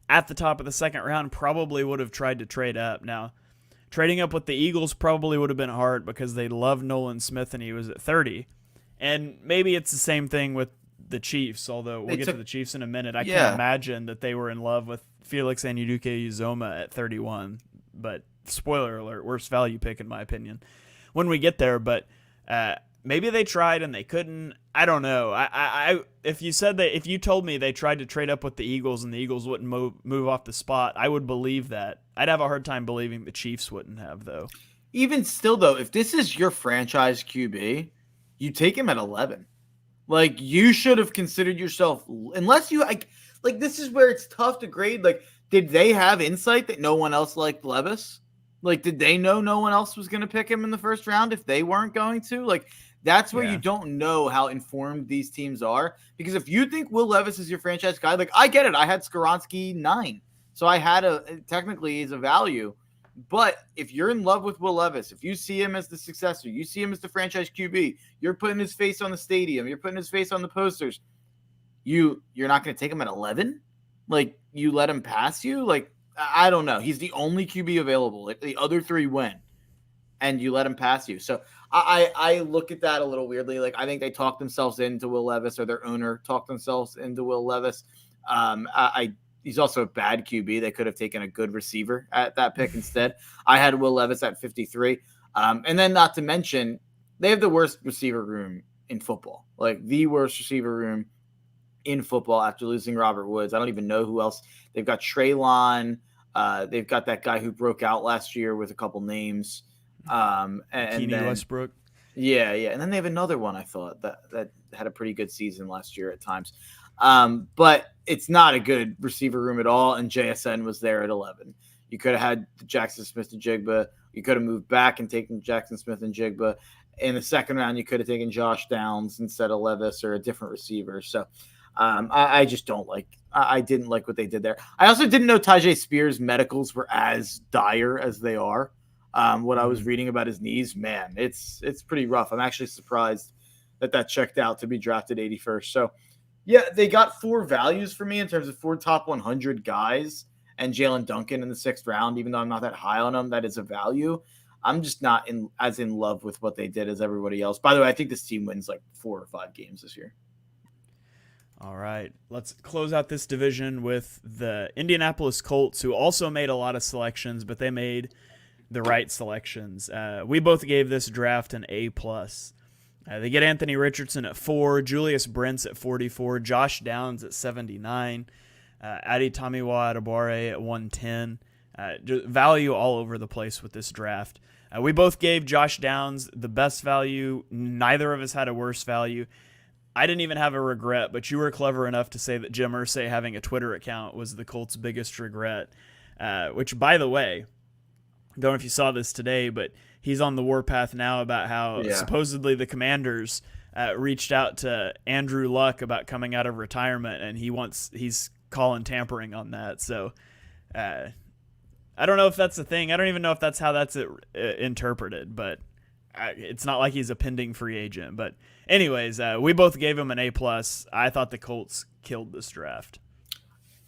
at the top of the second round probably would have tried to trade up. Now, trading up with the Eagles probably would have been hard because they love Nolan Smith and he was at 30. And maybe it's the same thing with the Chiefs, although we'll get to the Chiefs in a minute. I can't imagine that they were in love with Felix Anudike-Uzomah at 31. But spoiler alert, worst value pick in my opinion when we get there. But maybe they tried and they couldn't. I don't know. If you told me they tried to trade up with the Eagles and the Eagles wouldn't move off the spot, I would believe that. I'd have a hard time believing the Chiefs wouldn't have, though. Even still, though, if this is your franchise QB, you take him at 11. Like, you should have considered yourself, unless you like this is where it's tough to grade. Like, did they have insight that no one else liked Levis? Like, did they know no one else was going to pick him in the first round if they weren't going to? Like, that's where you don't know how informed these teams are. Because if you think Will Levis is your franchise guy, like, I get it. I had Skoronski 9. So I had technically he's a value. But if you're in love with Will Levis, if you see him as the successor, you see him as the franchise QB, you're putting his face on the stadium, you're putting his face on the posters, you're not going to take him at 11? Like, you let him pass you? Like, I don't know. He's the only QB available. Like, the other 3 win, and you let him pass you. So I look at that a little weirdly. Like, I think they talked themselves into Will Levis, or their owner talked themselves into Will Levis. He's also a bad QB. They could have taken a good receiver at that pick instead. I had Will Levis at 53. And then not to mention, they have the worst receiver room in football. Like, the worst receiver room in football after losing Robert Woods. I don't even know who else. They've got Treylon. They've got that guy who broke out last year with a couple names. And then Westbrook. Yeah. And then they have another one, I thought, that had a pretty good season last year at times. But it's not a good receiver room at all, and JSN was there at 11. You could have had Jackson Smith and Jigba. You could have moved back and taken Jackson Smith and Jigba. In the second round, you could have taken Josh Downs instead of Levis or a different receiver. So I just don't like – I didn't like what they did there. I also didn't know Tyjae Spears' medicals were as dire as they are. What I was reading about his knees, man, it's pretty rough. I'm actually surprised that checked out to be drafted 81st. So, yeah, they got 4 values for me in terms of 4 top 100 guys and Jalen Duncan in the 6th round, even though I'm not that high on him. That is a value. I'm just not as in love with what they did as everybody else. By the way, I think this team wins like 4 or 5 games this year. All right, let's close out this division with the Indianapolis Colts, who also made a lot of selections, but they made the right selections. We both gave this draft an A+. They get Anthony Richardson at 4, Julius Brents at 44, Josh Downs at 79, Adi Tamiwa Adebawore at 110. Value all over the place with this draft. We both gave Josh Downs the best value. Neither of us had a worse value. I didn't even have a regret, but you were clever enough to say that Jim Irsay having a Twitter account was the Colts' biggest regret, which, by the way, don't know if you saw this today, but he's on the warpath now about how supposedly the Commanders reached out to Andrew Luck about coming out of retirement, and he's calling tampering on that. So I don't know if that's the thing. I don't even know if that's how that's interpreted, but it's not like he's a pending free agent. But anyways, we both gave him an A+. I thought the Colts killed this draft.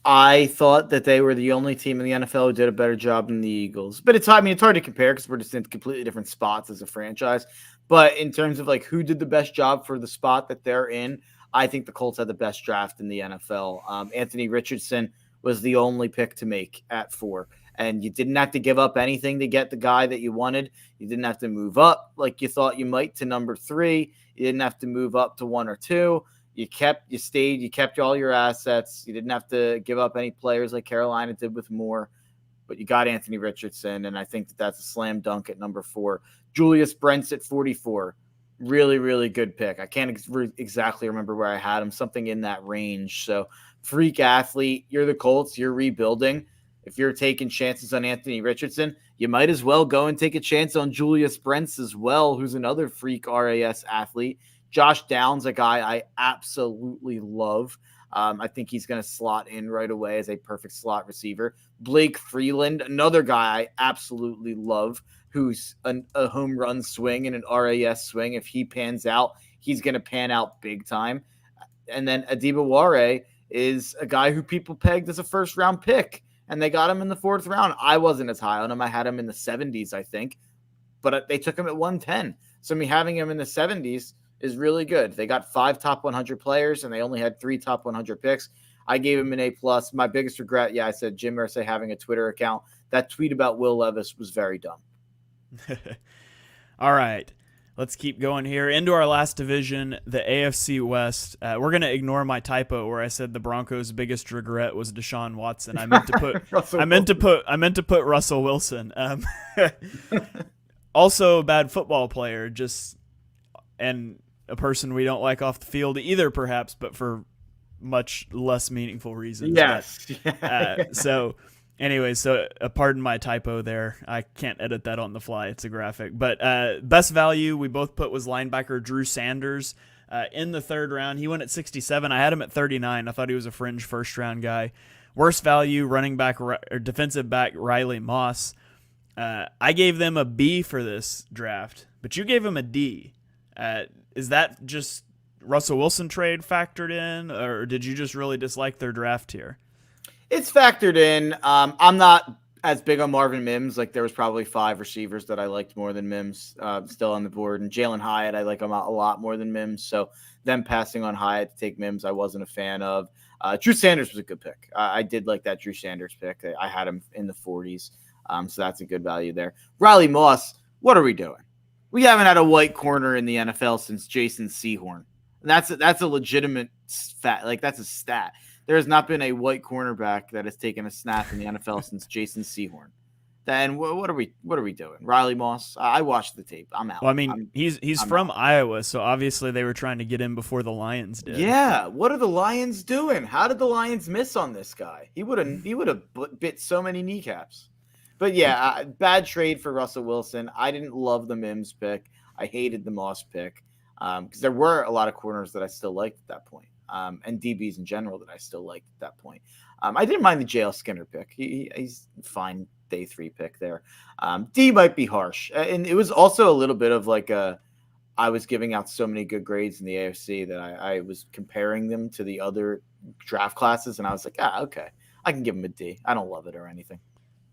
I thought that they were the only team in the NFL who did a better job than the Eagles. But it's hard to compare because we're just in completely different spots as a franchise. But in terms of like who did the best job for the spot that they're in, I think the Colts had the best draft in the NFL. Anthony Richardson was the only pick to make at 4. And you didn't have to give up anything to get the guy that you wanted. You didn't have to move up like you thought you might to number 3. You didn't have to move up to 1 or 2. You kept all your assets. You didn't have to give up any players like Carolina did with Moore, but you got Anthony Richardson, and I think that's a slam dunk at number 4. Julius Brents at 44. Really, really good pick. I can't exactly remember where I had him, something in that range. So freak athlete. You're the Colts. You're rebuilding. If you're taking chances on Anthony Richardson, you might as well go and take a chance on Julius Brents as well, who's another freak RAS athlete. Josh Downs, a guy I absolutely love. I think he's going to slot in right away as a perfect slot receiver. Blake Freeland, another guy I absolutely love, who's a home run swing and an RAS swing. If he pans out, he's going to pan out big time. And then Adibaware is a guy who people pegged as a first round pick, and they got him in the 4th round. I wasn't as high on him. I had him in the 70s, I think, but they took him at 110. So me having him in the 70s is really good. They got 5 top 100 players, and they only had 3 top 100 picks. I gave him an A+. My biggest regret, I said Jim Irsay having a Twitter account. That tweet about Will Levis was very dumb. All right. Let's keep going here. Into our last division, the AFC West. We're going to ignore my typo where I said the Broncos' biggest regret was Deshaun Watson. I meant to put Russell Wilson. Also a bad football player, and a person we don't like off the field either, perhaps, but for much less meaningful reasons. Yes. So pardon my typo there. I can't edit that on the fly. It's a graphic. But best value we both put was linebacker Drew Sanders in the 3rd round. He went at 67. I had him at 39. I thought he was a fringe first-round guy. Worst value, running back or defensive back Riley Moss. I gave them a B for this draft, but you gave him a D. Is that just Russell Wilson trade factored in, or did you just really dislike their draft here? It's factored in. I'm not as big on Marvin Mims. Like, there was probably 5 receivers that I liked more than Mims still on the board. And Jalen Hyatt, I like him a lot more than Mims. So them passing on Hyatt to take Mims, I wasn't a fan of. Drew Sanders was a good pick. I did like that Drew Sanders pick. I had him in the 40s. So that's a good value there. Riley Moss, what are we doing? We haven't had a white corner in the NFL since Jason Sehorn. That's a legitimate fact. Like, that's a stat. There has not been a white cornerback that has taken a snap in the NFL since Jason Sehorn. Then what are we doing? Riley Moss? I watched the tape. I'm out. Well, I mean, he's from Iowa, so obviously they were trying to get him before the Lions did. Yeah. What are the Lions doing? How did the Lions miss on this guy? He would have bit so many kneecaps. But yeah, bad trade for Russell Wilson. I didn't love the Mims pick. I hated the Moss pick because there were a lot of corners that I still liked at that point. And DBs in general that I still liked at that point. I didn't mind the JL Skinner pick. He's fine day 3 pick there. D might be harsh. And it was also a little bit of like I was giving out so many good grades in the AFC that I was comparing them to the other draft classes. And I was like, okay, I can give him a D. I don't love it or anything.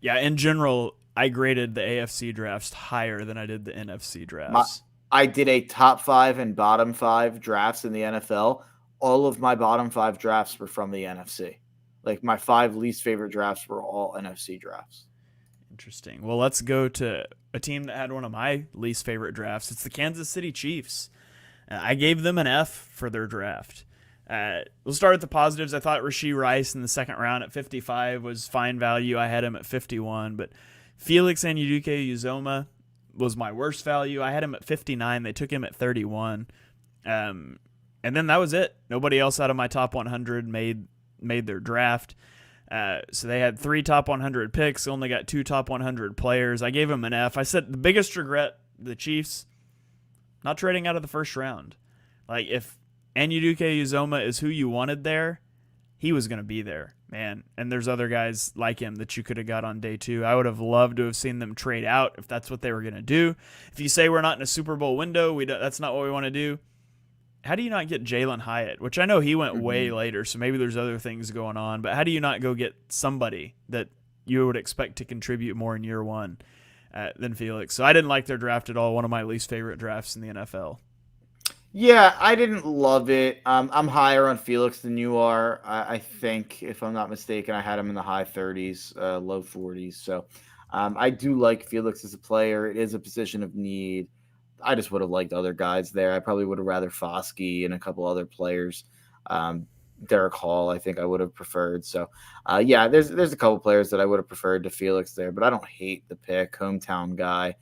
Yeah, in general, I graded the AFC drafts higher than I did the NFC drafts. I did a top 5 and bottom 5 drafts in the NFL. All of my bottom 5 drafts were from the NFC. Like, my 5 least favorite drafts were all NFC drafts. Interesting. Well, let's go to a team that had one of my least favorite drafts. It's the Kansas City Chiefs. I gave them an F for their draft. We'll start with the positives. I thought Rashee Rice in the 2nd round at 55 was fine value. I had him at 51, but Felix Anudike-Uzomah was my worst value. I had him at 59. They took him at 31. And then that was it. Nobody else out of my top 100 made their draft. So they had 3 top 100 picks, only got 2 top 100 players. I gave them an F. I said the biggest regret, the Chiefs, not trading out of the 1st round. Like, if Anudike-Uzomah is who you wanted there, he was going to be there, man. And there's other guys like him that you could have got on day 2. I would have loved to have seen them trade out if that's what they were going to do. If you say we're not in a Super Bowl window, that's not what we want to do. How do you not get Jalen Hyatt, which I know he went way later, so maybe there's other things going on, but how do you not go get somebody that you would expect to contribute more in year 1 than Felix? So I didn't like their draft at all. One of my least favorite drafts in the NFL. Yeah, I didn't love it. I'm higher on Felix than you are. I think, if I'm not mistaken, I had him in the high 30s, low 40s. So I do like Felix as a player. It is a position of need. I just would have liked other guys there. I probably would have rather Foskey and a couple other players. Derek Hall, I think I would have preferred. So, yeah, there's a couple players that I would have preferred to Felix there, but I don't hate the pick. Hometown guy.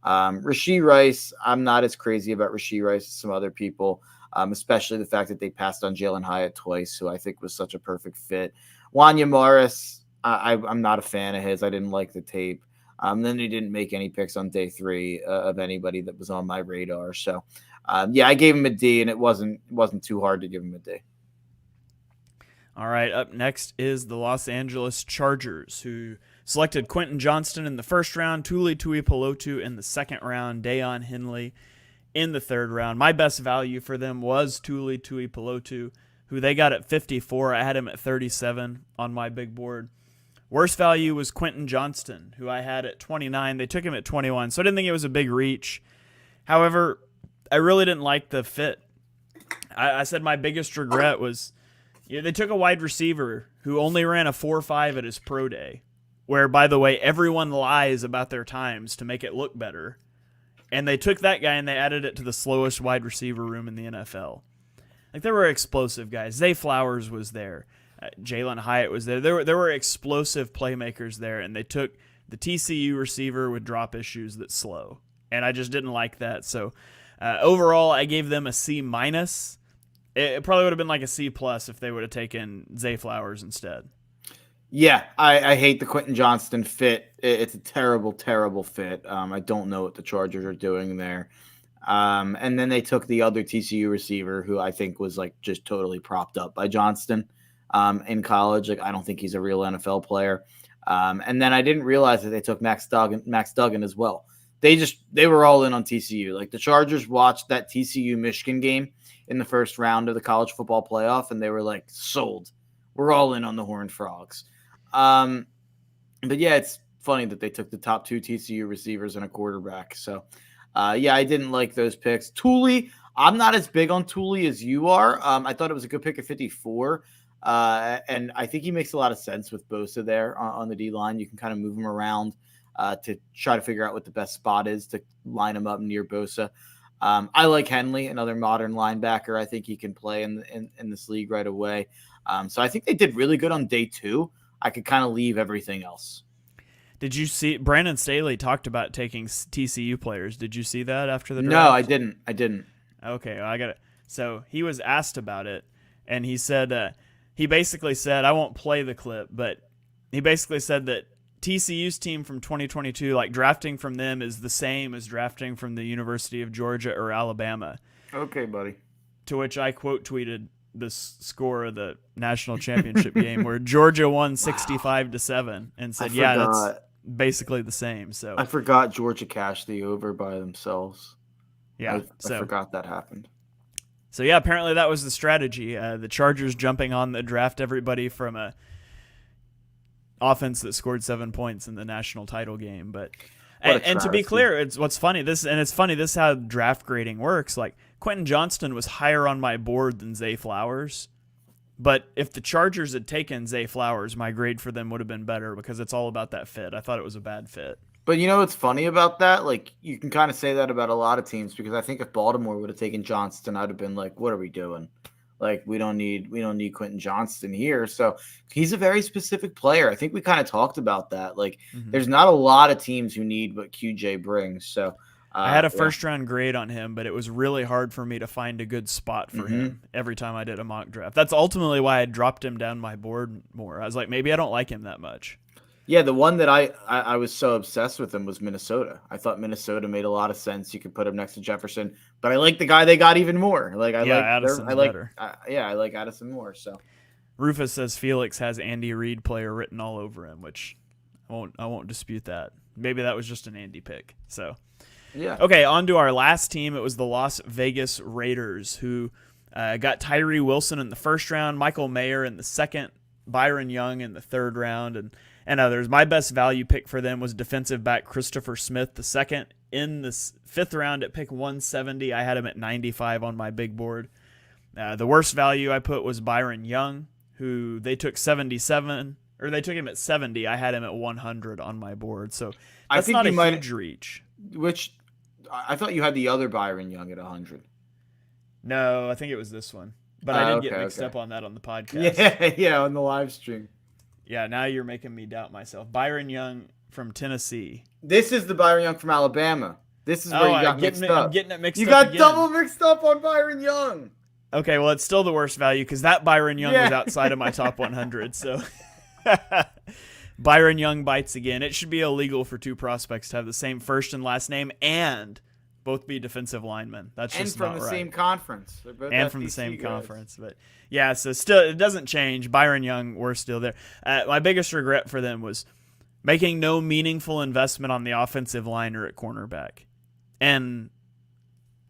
Rashee Rice, I'm not as crazy about Rashee Rice as some other people, especially the fact that they passed on Jalen Hyatt twice, who I think was such a perfect fit. Wanya Morris, I'm not a fan of his. I didn't like the tape. Then he didn't make any picks on day 3 of anybody that was on my radar. So, yeah, I gave him a D, and it wasn't too hard to give him a D. All right, up next is the Los Angeles Chargers, who selected Quentin Johnston in the first round, Tuli Tuipulotu in the second round, Dayon Henley in the third round. My best value for them was Tuli Tuipulotu, who they got at 54. I had him at 37 on my big board. Worst value was Quentin Johnston, who I had at 29. They took him at 21, so I didn't think it was a big reach. However, I really didn't like the fit. I said my biggest regret was they took a wide receiver who only ran a 4.5 at his pro day, where, by the way, everyone lies about their times to make it look better. And they took that guy and they added it to the slowest wide receiver room in the NFL. Like, there were explosive guys. Zay Flowers was there. Jalen Hyatt was there. There were explosive playmakers there, and they took the TCU receiver with drop issues that's slow. And I just didn't like that. So overall, I gave them a C-. It probably would have been like a C+ if they would have taken Zay Flowers instead. Yeah, I hate the Quentin Johnston fit. It's a terrible, terrible fit. I don't know what the Chargers are doing there. And then they took the other TCU receiver, who I think was like just totally propped up by Johnston in college. Like, I don't think he's a real NFL player. And then I didn't realize that they took Max Duggan as well. They were all in on TCU. Like, the Chargers watched that TCU Michigan game in the first round of the college football playoff, and they were like, sold. We're all in on the Horned Frogs. But yeah, it's funny that they took the top two TCU receivers and a quarterback. So yeah, I didn't like those picks. Tuli, I'm not as big on Tuli as you are. I thought it was a good pick at 54. And I think he makes a lot of sense with Bosa there on the D line. You can kind of move him around to try to figure out what the best spot is to line him up near Bosa. I like Henley, another modern linebacker. I think he can play in this league right away. So I think they did really good on day 2. I could kind of leave everything else. Did you see Brandon Staley talked about taking TCU players? Did you see that after the draft? No, I didn't. Okay, well, I got it. So he was asked about it, and he said he basically said, I won't play the clip, but he basically said that TCU's team from 2022, like, drafting from them is the same as drafting from the University of Georgia or Alabama. Okay, buddy. To which I quote tweeted the score of the national championship game where Georgia won 65-7 and said, yeah, that's basically the same. So I forgot Georgia cashed the over by themselves. Yeah, I forgot that happened. So yeah, apparently that was the strategy. The Chargers jumping on the draft everybody from a offense that scored 7 points in the national title game. But and to be clear, it's funny. This is how draft grading works. Like, Quentin Johnston was higher on my board than Zay Flowers. But if the Chargers had taken Zay Flowers, my grade for them would have been better because it's all about that fit. I thought it was a bad fit. But you know what's funny about that? Like, you can kind of say that about a lot of teams, because I think if Baltimore would have taken Johnston, I'd have been like, what are we doing? Like, we don't need Quentin Johnston here. So he's a very specific player. I think we kind of talked about that. Like, there's not a lot of teams who need what QJ brings. So I had a first-round grade on him, but it was really hard for me to find a good spot for him every time I did a mock draft. That's ultimately why I dropped him down my board more. I was like, maybe I don't like him that much. Yeah, the one that I was so obsessed with him was Minnesota. I thought Minnesota made a lot of sense. You could put him next to Jefferson, but I like the guy they got even more. Like, Addison's better. I like Addison more. So Rufus says Felix has Andy Reid player written all over him, which I won't dispute that. Maybe that was just an Andy pick. So yeah. Okay, on to our last team. It was the Las Vegas Raiders, who got Tyree Wilson in the first round, Michael Mayer in the second, Byron Young in the third round, and others. My best value pick for them was defensive back Christopher Smith, the second. In the fifth round at pick 170, I had him at 95 on my big board. The worst value I put was Byron Young, who they took 77, or they took him at 70. I had him at 100 on my board. So that's not a huge reach. Which I thought you had the other Byron Young at 100. No, I think it was this one. But I did get mixed up on that on the podcast. Yeah, on the live stream. Yeah, now you're making me doubt myself. Byron Young from Tennessee. This is the Byron Young from Alabama. This is where you got mixed up. I'm getting it mixed up. You got double mixed up on Byron Young. Okay, well, it's still the worst value because that Byron Young was outside of my top 100. So Byron Young bites again. It should be illegal for two prospects to have the same first and last name and both be defensive linemen. That's and just from not the right. same conference. They're both And from the SEC same guys. conference. But yeah, so still it doesn't change. Byron Young, we're still there. My biggest regret for them was making no meaningful investment on the offensive line or at cornerback. And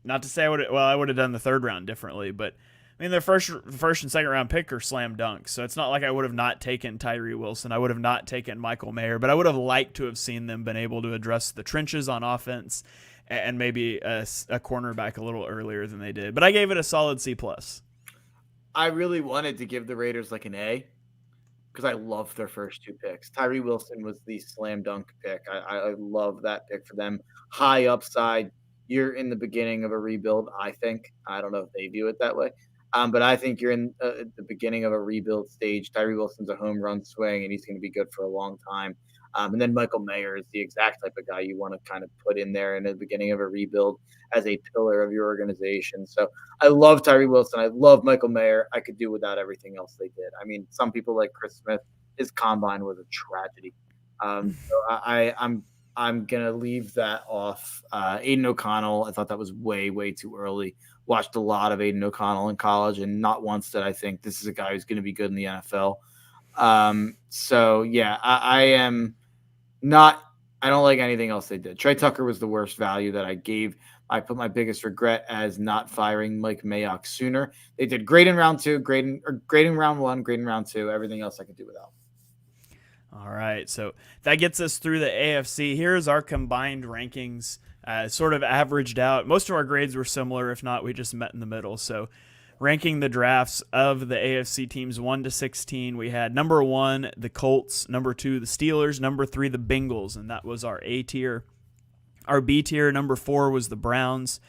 not to say I would have done the third round differently, but I mean, their first and second round pick are slam dunks. So it's not like I would have not taken Tyree Wilson. I would have not taken Michael Mayer, but I would have liked to have seen them been able to address the trenches on offense and maybe a cornerback a little earlier than they did. But I gave it a solid C+. I really wanted to give the Raiders like an A because I love their first two picks. Tyree Wilson was the slam dunk pick. I love that pick for them. High upside. You're in the beginning of a rebuild, I think. I don't know if they view it that way. But I think you're in the beginning of a rebuild stage. Tyree Wilson's a home run swing, and he's going to be good for a long time. And then Michael Mayer is the exact type of guy you want to kind of put in there in the beginning of a rebuild as a pillar of your organization. So I love Tyree Wilson. I love Michael Mayer. I could do without everything else they did. I mean, some people like Chris Smith. His combine was a tragedy. So I'm gonna leave that off. Aiden O'Connell, I thought that was way too early. Watched a lot of Aiden O'Connell in college, and not once did I think this is a guy who's going to be good in the NFL. So yeah, I am not. I don't like anything else they did. Trey Tucker was the worst value that I gave. I put my biggest regret as not firing Mike Mayock sooner. They did great in round two, great in round one, great in round two. Everything else I could do without. All right, so that gets us through the AFC. Here's our combined rankings, sort of averaged out. Most of our grades were similar. If not, we just met in the middle. So ranking the drafts of the AFC teams 1 to 16, we had number 1, the Colts, number 2, the Steelers, number 3, the Bengals, and that was our A tier. Our B tier, number 4, was the Browns.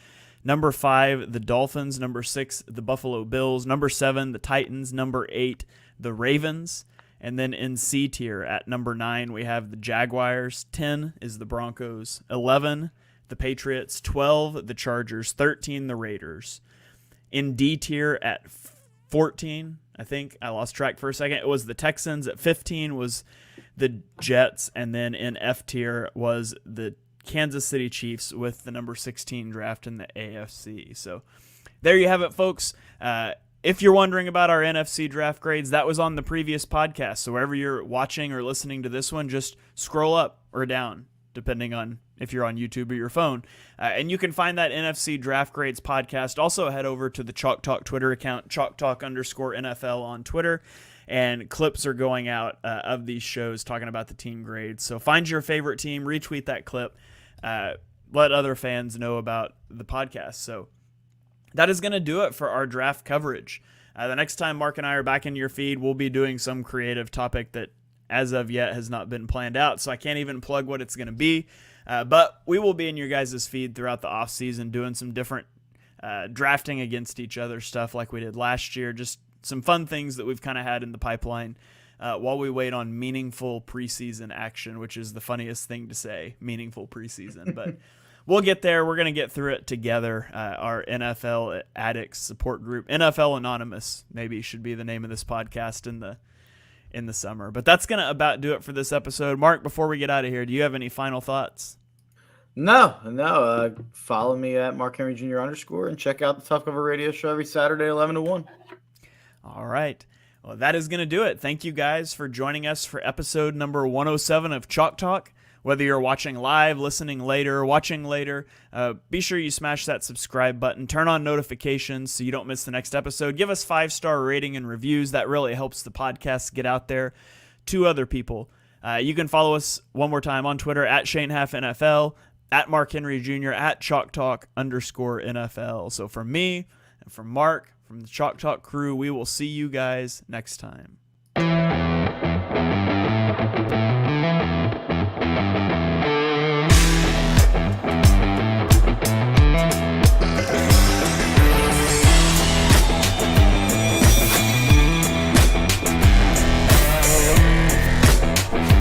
Number 5, the Dolphins. Number 6, the Buffalo Bills. Number 7, the Titans. Number 8, the Ravens. And then in C tier at number 9, we have the Jaguars. 10 is the Broncos. 11, the Patriots. 12, the Chargers. 13, the Raiders. In D tier at 14, I think I lost track for a second, it was the Texans. At 15 was the Jets. And then in F tier was the Kansas City Chiefs with the number 16 draft in the AFC. So there you have it, folks. If you're wondering about our NFC draft grades, that was on the previous podcast. So wherever you're watching or listening to this one, just scroll up or down, depending on if you're on YouTube or your phone. And you can find that NFC draft grades podcast. Also head over to the Chalk Talk Twitter account, chalktalk_NFL on Twitter. And clips are going out of these shows talking about the team grades. So find your favorite team, retweet that clip, let other fans know about the podcast. So that is going to do it for our draft coverage. The next time Mark and I are back in your feed, we'll be doing some creative topic that as of yet has not been planned out, so I can't even plug what it's going to be. But we will be in your guys' feed throughout the offseason doing some different drafting against each other stuff like we did last year, just some fun things that we've kind of had in the pipeline while we wait on meaningful preseason action, which is the funniest thing to say, meaningful preseason. But we'll get there. We're going to get through it together. Our NFL Addicts support group, NFL Anonymous, maybe should be the name of this podcast in the summer. But that's going to about do it for this episode. Mark, before we get out of here, do you have any final thoughts? No. Follow me at Mark Henry Jr. _ and check out the Tough Cover Radio Show every Saturday, 11 to 1. All right. Well, that is going to do it. Thank you guys for joining us for episode number 107 of Chalk Talk. Whether you're watching live, listening later, watching later, be sure you smash that subscribe button. Turn on notifications so you don't miss the next episode. Give us 5-star rating and reviews. That really helps the podcast get out there to other people. You can follow us one more time on Twitter at ShaneHalfNFL, at Mark Henry Jr., at ChalkTalk_NFL. So from me and from Mark, from the Chalk Talk crew, we will see you guys next time.